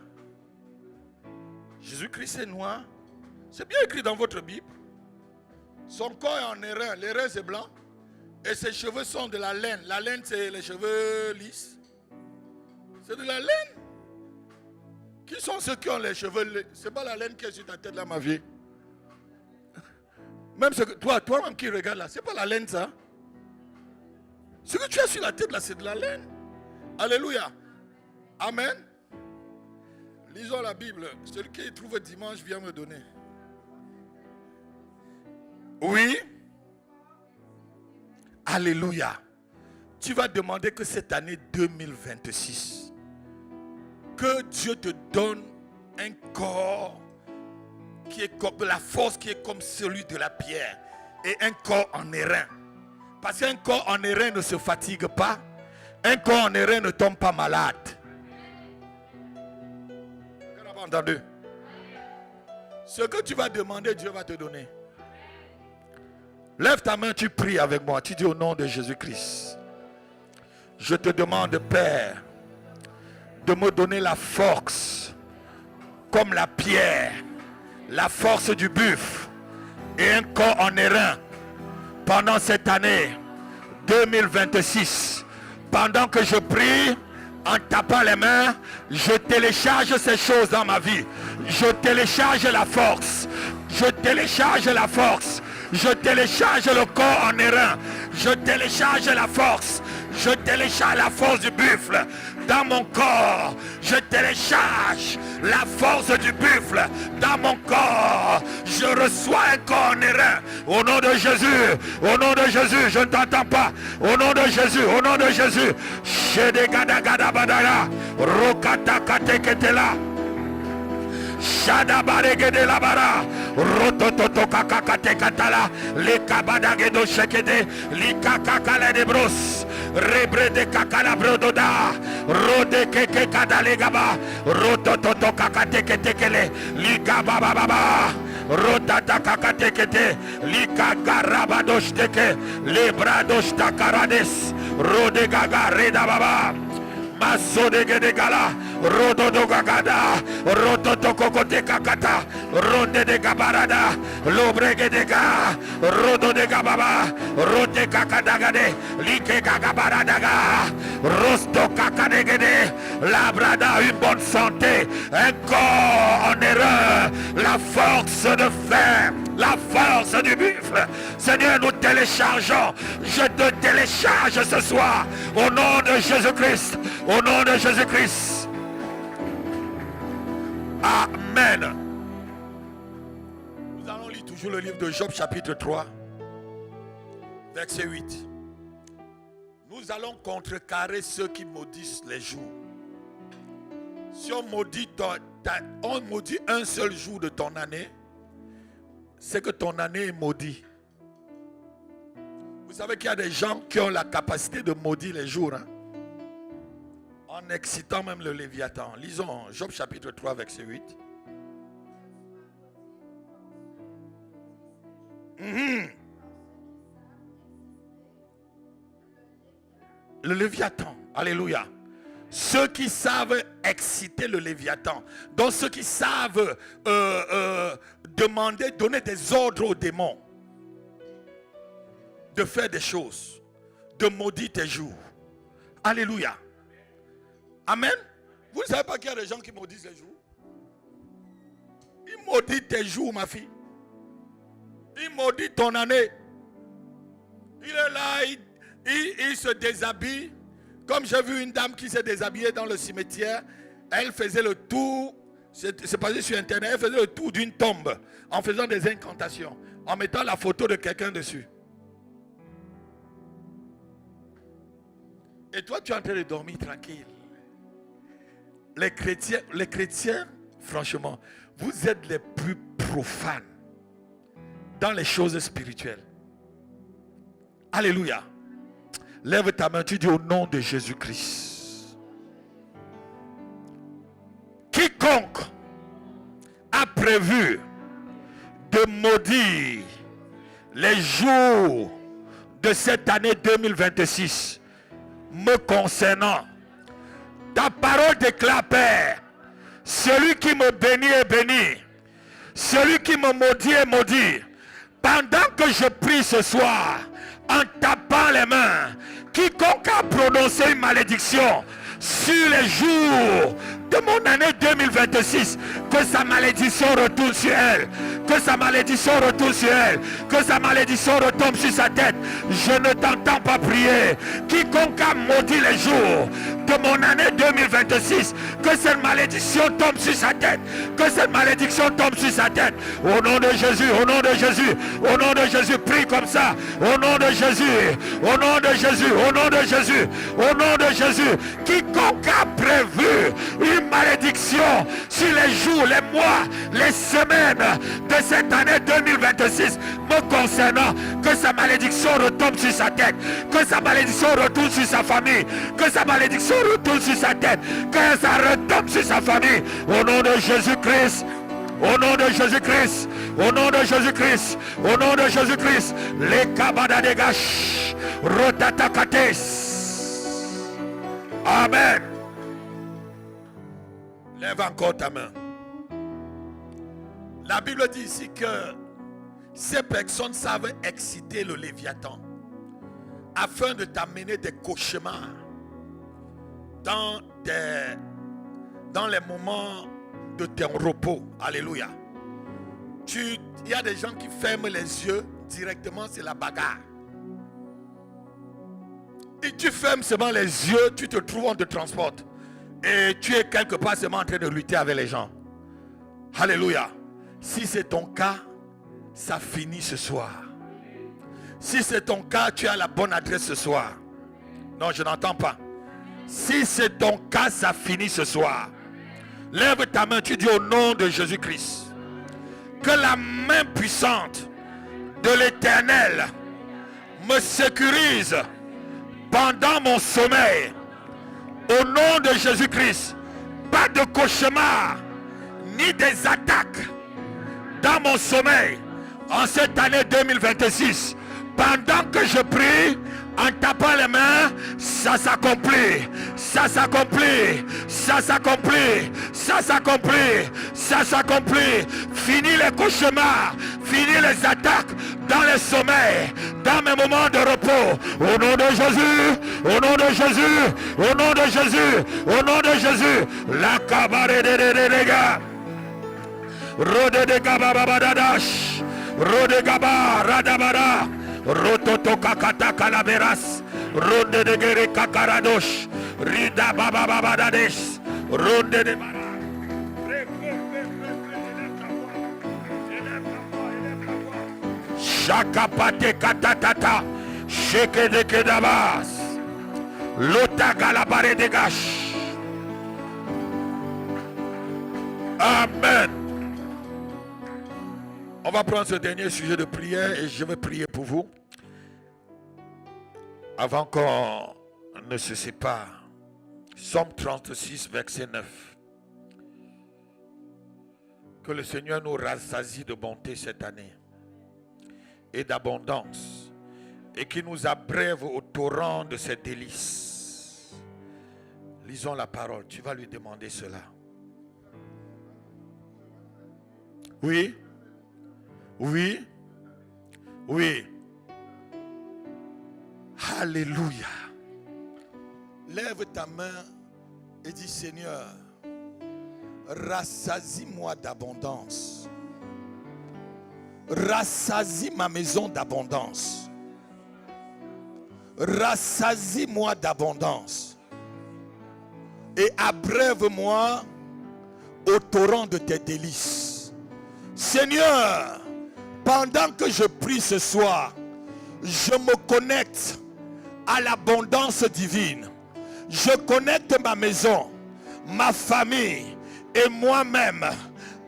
Jésus-Christ est noir. C'est bien écrit dans votre Bible. Son corps est en airain. L'airain c'est blanc. Et ses cheveux sont de la laine. La laine c'est les cheveux lisses. C'est de la laine. Qui sont ceux qui ont les cheveux? C'est pas la laine qui est sur ta tête là, ma vie. Même ce que, toi-même qui regarde là, c'est pas la laine ça. Ce que tu as sur la tête là, c'est de la laine. Alléluia. Amen. Lisons la Bible. Celui qui trouve dimanche vient me donner. Oui. Alléluia. Tu vas demander que cette année 2026, que Dieu te donne un corps qui est comme la force qui est comme celui de la pierre et un corps en airain. Parce qu'un corps en airain ne se fatigue pas. Un corps en airain ne tombe pas malade. Vous avez entendu? Ce que tu vas demander, Dieu va te donner. Lève ta main, tu pries avec moi. Tu dis au nom de Jésus-Christ. Je te demande, Père, de me donner la force comme la pierre, la force du buffle et un corps en airain pendant cette année 2026. Pendant que je prie, en tapant les mains, je télécharge ces choses dans ma vie. Je télécharge la force. Je télécharge la force. Je télécharge le corps en airain. Je télécharge la force. Je télécharge la force du buffle dans mon corps. Je télécharge la force du buffle dans mon corps. Je reçois un corps en airain. Au nom de Jésus. Au nom de Jésus. Je ne t'entends pas. Au nom de Jésus. Au nom de Jésus. Shedegadagada Rokata kateketela. Shadabaregede labara rotototo kakakate katala le kabadagedo shekede li kakakale de bros rebre de kakala brododa rode keke kadale gaba rotototo kakate ketekele li kabababa rotata kakate kete li kagarabadosh teke le bradosh takarades rode gaga reda baba Masode de gala, rodo do gagada, rodo to kokote kakata, ronde de gabarada, lobrege de ga, rodo de gababa, rote kakadagade, like gagabaradaga, rosto kakadegede, labrada une bonne santé, un corps en erreur, la force de fer, la force du buffle. Seigneur, nous téléchargeons, je te télécharge ce soir, au nom de Jésus-Christ. Au nom de Jésus-Christ. Amen. Nous allons lire toujours le livre de Job chapitre 3, verset 8. Nous allons contrecarrer ceux qui maudissent les jours. Si on maudit, on maudit un seul jour de ton année, c'est que ton année est maudite. Vous savez qu'il y a des gens qui ont la capacité de maudire les jours. En excitant même le Léviathan. Lisons Job chapitre 3 verset 8. Le Léviathan. Alléluia. Ceux qui savent exciter le Léviathan. Donc ceux qui savent demander, donner des ordres aux démons. De faire des choses. De maudire tes jours. Alléluia. Amen. Vous ne savez pas qu'il y a des gens qui maudissent les jours? Ils maudissent tes jours, ma fille. Ils maudissent ton année. Il est là, il se déshabille. Comme j'ai vu une dame qui s'est déshabillée dans le cimetière, elle faisait le tour, c'est passé sur internet, elle faisait le tour d'une tombe en faisant des incantations, en mettant la photo de quelqu'un dessus. Et toi, tu es en train de dormir tranquille. Les chrétiens, franchement, vous êtes les plus profanes dans les choses spirituelles. Alléluia. Lève ta main, tu dis au nom de Jésus-Christ. Quiconque a prévu de maudire les jours de cette année 2026 me concernant. Ta parole déclare, Père, celui qui me bénit est béni, celui qui me maudit est maudit. Pendant que je prie ce soir, en tapant les mains, quiconque a prononcé une malédiction sur les jours de mon année 2026, que sa malédiction retourne sur elle, que sa malédiction retourne sur elle, que sa malédiction retombe sur sa tête. Je ne t'entends pas prier. Quiconque a maudit les jours de mon année 2026, que cette malédiction tombe sur sa tête, que cette malédiction tombe sur sa tête. Au nom de Jésus, au nom de Jésus, au nom de Jésus, prie comme ça. Au nom de Jésus, au nom de Jésus, au nom de Jésus, au nom de Jésus. Quiconque a prévu une malédiction sur les jours, les mois, les semaines de cette année 2026 me concernant, que sa malédiction retombe sur sa tête, que sa malédiction retourne sur sa famille, que sa malédiction retourne sur sa tête, que ça retombe sur sa famille. Au nom de Jésus-Christ, au nom de Jésus-Christ, au nom de Jésus-Christ, au nom de Jésus-Christ, les kabada dégages, rotatakates. Amen. Lève encore ta main. La Bible dit ici que ces personnes savent exciter le Léviathan afin de t'amener des cauchemars dans les moments de ton repos. Alléluia. Il y a des gens qui ferment les yeux directement, c'est la bagarre. Et tu fermes seulement les yeux, tu te trouves, on te transporte. Et tu es quelque part seulement en train de lutter avec les gens. Alléluia. Si c'est ton cas, ça finit ce soir. Si c'est ton cas, tu as la bonne adresse ce soir. Non, je n'entends pas. Si c'est ton cas, ça finit ce soir. Lève ta main, tu dis au nom de Jésus-Christ. Que la main puissante de l'Éternel me sécurise pendant mon sommeil. Au nom de Jésus-Christ, pas de cauchemar, ni des attaques dans mon sommeil en cette année 2026. Pendant que je prie, en tapant les mains, ça s'accomplit, ça s'accomplit, ça s'accomplit, ça s'accomplit, ça s'accomplit. Fini les cauchemars, fini les attaques dans les sommeils, dans mes moments de repos. Au nom de Jésus, au nom de Jésus, au nom de Jésus, au nom de Jésus. La cabaret de gars. Rode de gabababadash, rode gaba radabara. Rototo kakata kalaberas, ronde de gere kakaradosh, rida baba babadades, ronde de mara. Shakapate katatata, sheke de kedabas, lota galabare de gash. Amen. On va prendre ce dernier sujet de prière et je vais prier pour vous. Avant qu'on ne se sépare. Somme 36, verset 9. Que le Seigneur nous rassasie de bonté cette année et d'abondance et qu'il nous abreuve au torrent de ses délices. Lisons la parole. Tu vas lui demander cela. Oui. Oui. Oui. Alléluia. Lève ta main et dis Seigneur, rassasie-moi d'abondance. Rassasie ma maison d'abondance. Rassasie-moi d'abondance. Et abreuve-moi au torrent de tes délices. Seigneur, pendant que je prie ce soir, je me connecte à l'abondance divine. Je connecte ma maison, ma famille et moi-même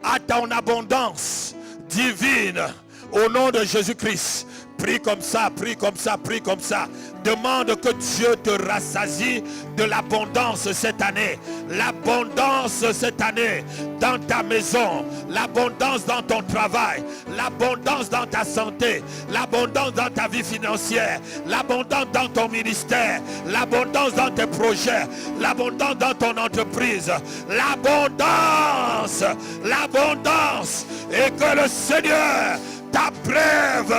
à ton abondance divine. Au nom de Jésus-Christ, prie comme ça, prie comme ça, prie comme ça. demande que Dieu te rassasie de l'abondance cette année. L'abondance cette année dans ta maison, l'abondance dans ton travail, l'abondance dans ta santé, l'abondance dans ta vie financière, l'abondance dans ton ministère, l'abondance dans tes projets, l'abondance dans ton entreprise, l'abondance, l'abondance, et que le Seigneur t'abreuve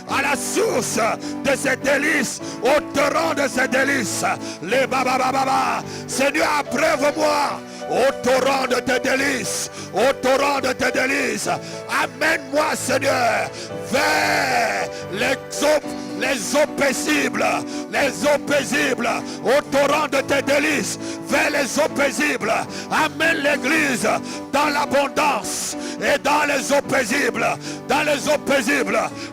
à la source de ces délices, au torrent de ces délices. Les babababa, Seigneur, abreuve-moi au torrent de tes délices, au torrent de tes délices. Amène-moi, Seigneur, vers les eaux paisibles, au torrent de tes délices, vers les eaux paisibles. Amène l'église dans l'abondance et dans les eaux paisibles,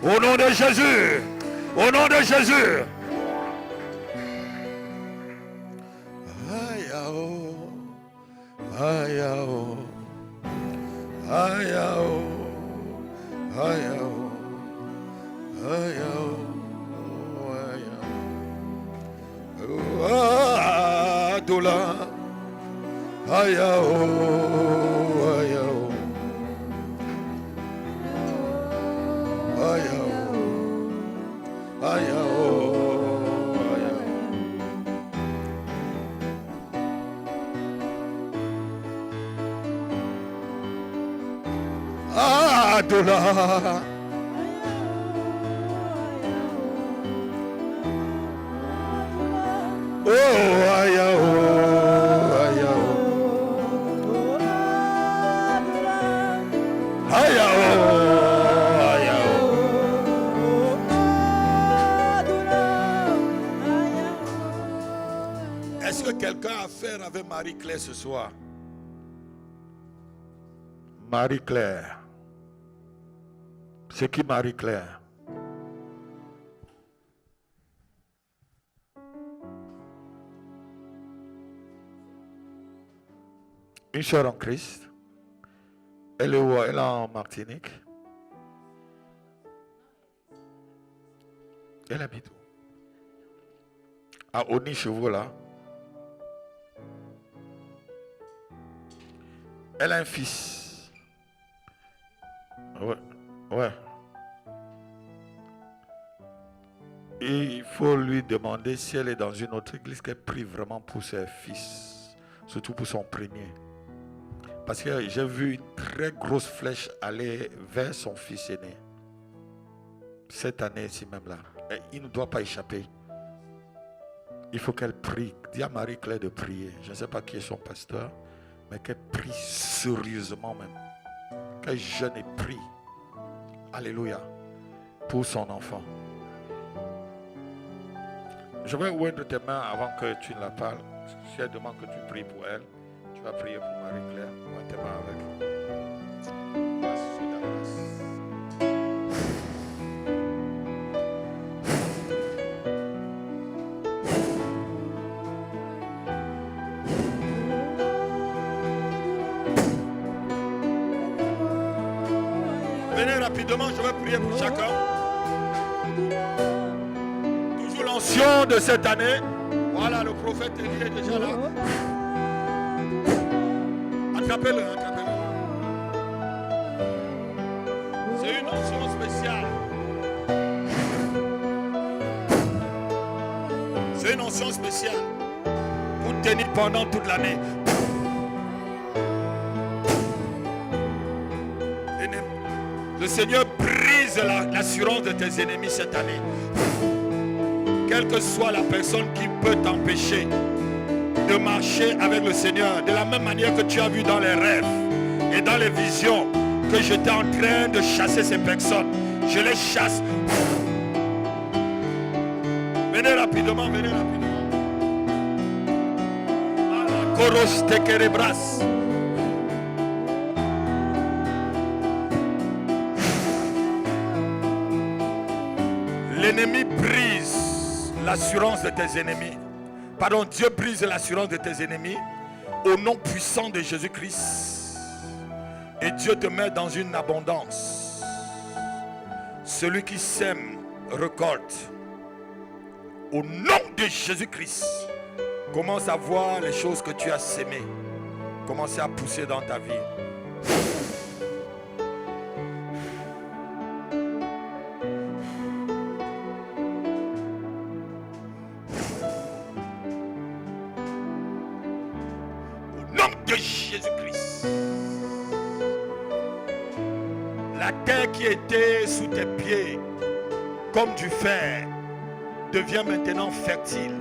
au nom de Jésus, au nom de Jésus. Ayao, ayao, ayao, ayao, ayao, Adoula, ayao, ayao, ayao, ayao. Adoula. Oh, ayao, ayao, ayao, ayao. Est-ce que quelqu'un a affaire avec Marie-Claire ce soir? Marie-Claire. C'est qui Marie-Claire? Une sœur en Christ. Elle est où? Elle est en Martinique. Elle habite où? À Oni-Chevaux là. Elle a un fils. Ouais. Ouais. Et il faut lui demander si elle est dans une autre église qu'elle prie vraiment pour ses fils. Surtout pour son premier. Parce que j'ai vu une très grosse flèche aller vers son fils aîné. Cette année-ci même là. Et il ne doit pas échapper. Il faut qu'elle prie. Dis à Marie-Claire de prier. Je ne sais pas qui est son pasteur. Mais qu'elle prie sérieusement même. Qu'elle jeûne et prie. Alléluia. Pour son enfant. Je vais oindre tes mains avant que tu ne la parles. Si elle demande que tu pries pour elle, tu vas prier pour Marie-Claire. Oindre tes mains avec. Venez rapidement, je vais prier pour chacun. Toujours l'onction de cette année. Voilà, le prophète Élie est déjà là. Attrapez-le, attrapez-le. C'est une onction spéciale. C'est une onction spéciale pour tenir pendant toute l'année. Le Seigneur brise l'assurance de tes ennemis cette année. Quelle que soit la personne qui peut t'empêcher de marcher avec le Seigneur, de la même manière que tu as vu dans les rêves et dans les visions que j'étais en train de chasser ces personnes. Je les chasse. Venez rapidement, venez rapidement. Koros tekerebras. L'ennemi brise l'assurance de tes ennemis. Pardon, Dieu brise l'assurance de tes ennemis au nom puissant de Jésus-Christ. Et Dieu te met dans une abondance. Celui qui sème récolte. Au nom de Jésus-Christ, commence à voir les choses que tu as sémées. Commencer à pousser dans ta vie. Au nom de Jésus-Christ. La terre qui était sous tes pieds comme du fer devient maintenant fertile.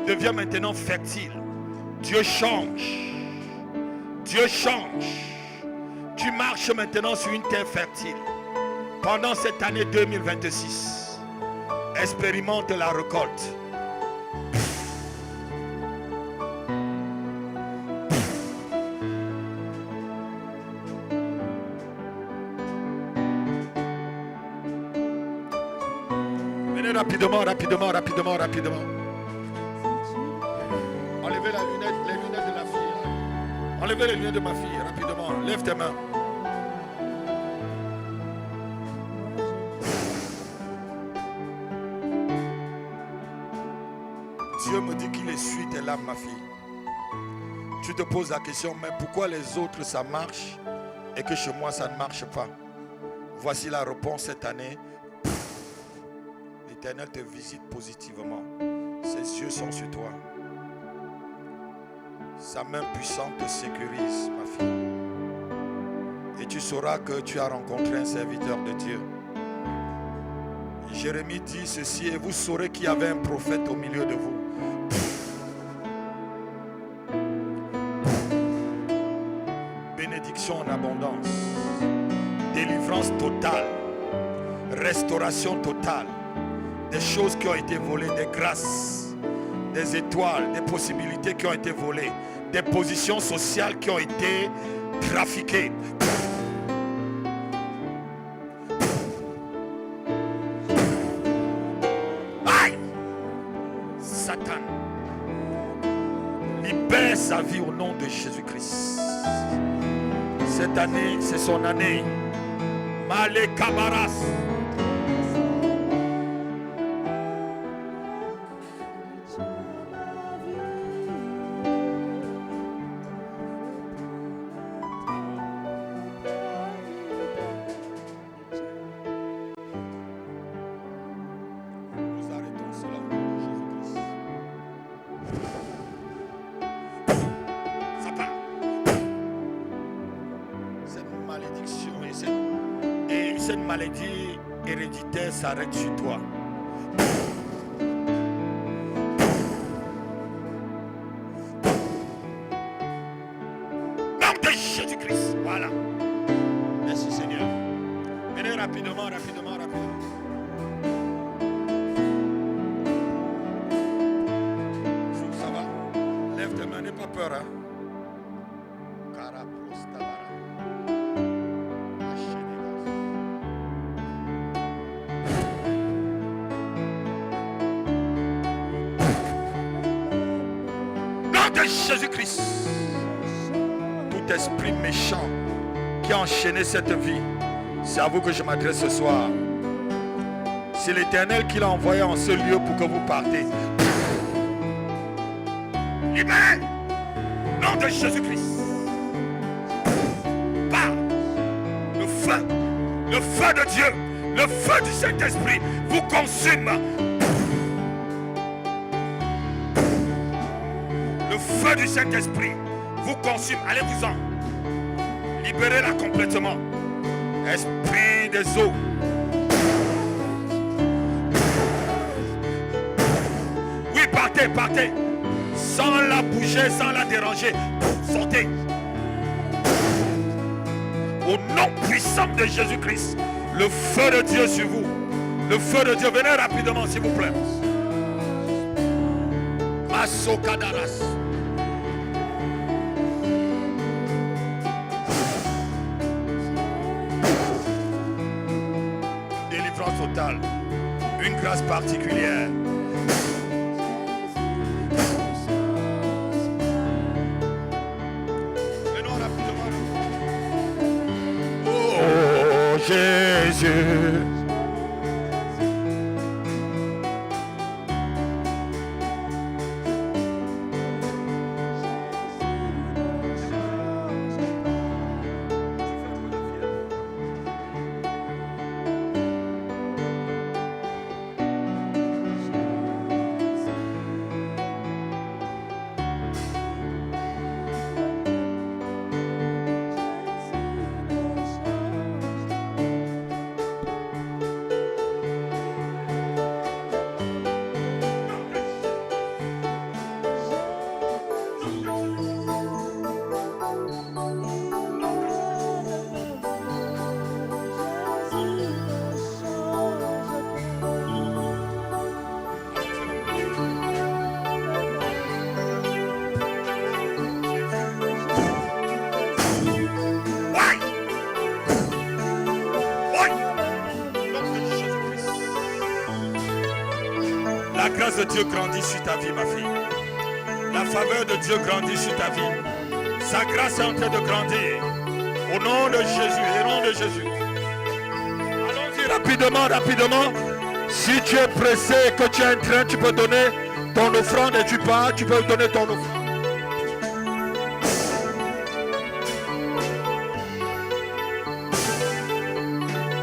Devient maintenant fertile. Dieu change. Dieu change. Tu marches maintenant sur une terre fertile. Pendant cette année 2026, expérimente la récolte. Venez rapidement, rapidement, rapidement, rapidement. Enlevez les lunettes de la fille. Enlevez les lunettes de ma fille, rapidement. Lève tes mains. Dieu me dit qu'il essuie tes larmes, ma fille. Tu te poses la question, mais pourquoi les autres ça marche et que chez moi ça ne marche pas? Voici la réponse cette année. L'Éternel te visite positivement. Ses yeux sont sur toi. Sa main puissante te sécurise, ma fille. Et tu sauras que tu as rencontré un serviteur de Dieu. Jérémie dit ceci, et vous saurez qu'il y avait un prophète au milieu de vous. Bénédiction en abondance. Délivrance totale. Restauration totale. Des choses qui ont été volées, des grâces, des étoiles, des possibilités qui ont été volées, des positions sociales qui ont été trafiquées. Aïe! Satan, libère sa vie au nom de Jésus-Christ. Cette année, c'est son année. Malé Kamaras. Maladie héréditaire s'arrête sur toi. Nom de Jésus-Christ. Voilà. Merci Seigneur. Venez rapidement, rapidement, rapidement. Ça va? Lève tes mains, n'aie pas peur. Hein? Jésus-Christ, tout esprit méchant qui a enchaîné cette vie, c'est à vous que je m'adresse ce soir. C'est l'Éternel qui l'a envoyé en ce lieu pour que vous partez. Libérez, nom de Jésus-Christ. Par le feu de Dieu, le feu du Saint-Esprit vous consume. Le feu du Saint-Esprit vous consume. Allez-vous-en. Libérez-la complètement. Esprit des eaux. Oui, partez, partez. Sans la bouger, sans la déranger. Sortez. Au nom puissant de Jésus-Christ. Le feu de Dieu sur vous. Le feu de Dieu. Venez rapidement, s'il vous plaît. Masokadaras. Totale, une grâce particulière. Venons rapidement. Oh Jésus, de Dieu grandit sur ta vie, ma fille. La faveur de Dieu grandit sur ta vie. Sa grâce est en train de grandir. Au nom de Jésus, au nom de Jésus. Allons-y rapidement, rapidement. Si tu es pressé et que tu es en train, tu peux donner ton offrande et tu pars, tu peux donner ton offrande.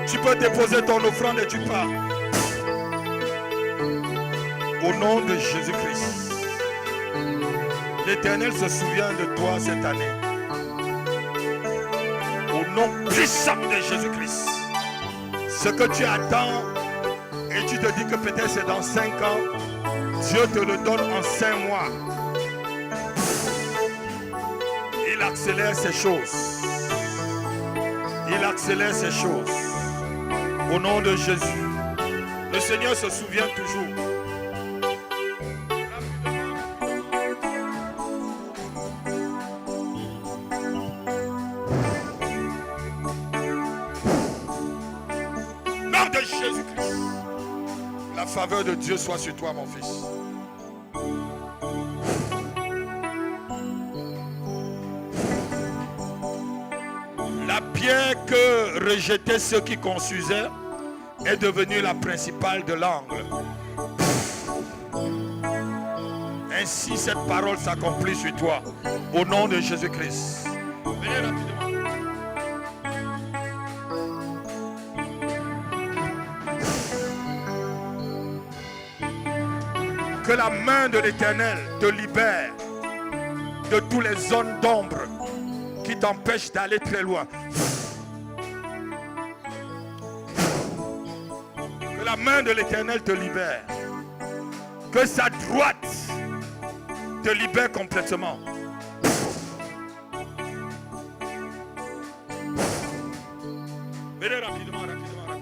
Tu peux déposer ton offrande et tu pars. Au nom de Jésus-Christ. L'Éternel se souvient de toi cette année. Au nom puissant de Jésus-Christ. Ce que tu attends et tu te dis que peut-être c'est dans 5 ans, Dieu te le donne en 5 mois. Il accélère ces choses. Il accélère ces choses. Au nom de Jésus. Le Seigneur se souvient toujours. Nom de Jésus-Christ. La faveur de Dieu soit sur toi, mon fils. La pierre que rejetaient ceux qui construisaient est devenue la principale de l'angle. Ainsi cette parole s'accomplit sur toi. Au nom de Jésus-Christ. Venez rapidement. Que la main de l'Éternel te libère de toutes les zones d'ombre qui t'empêchent d'aller très loin. Que la main de l'Éternel te libère. Que sa droite te libère complètement. Venez rapidement, rapidement, rapidement.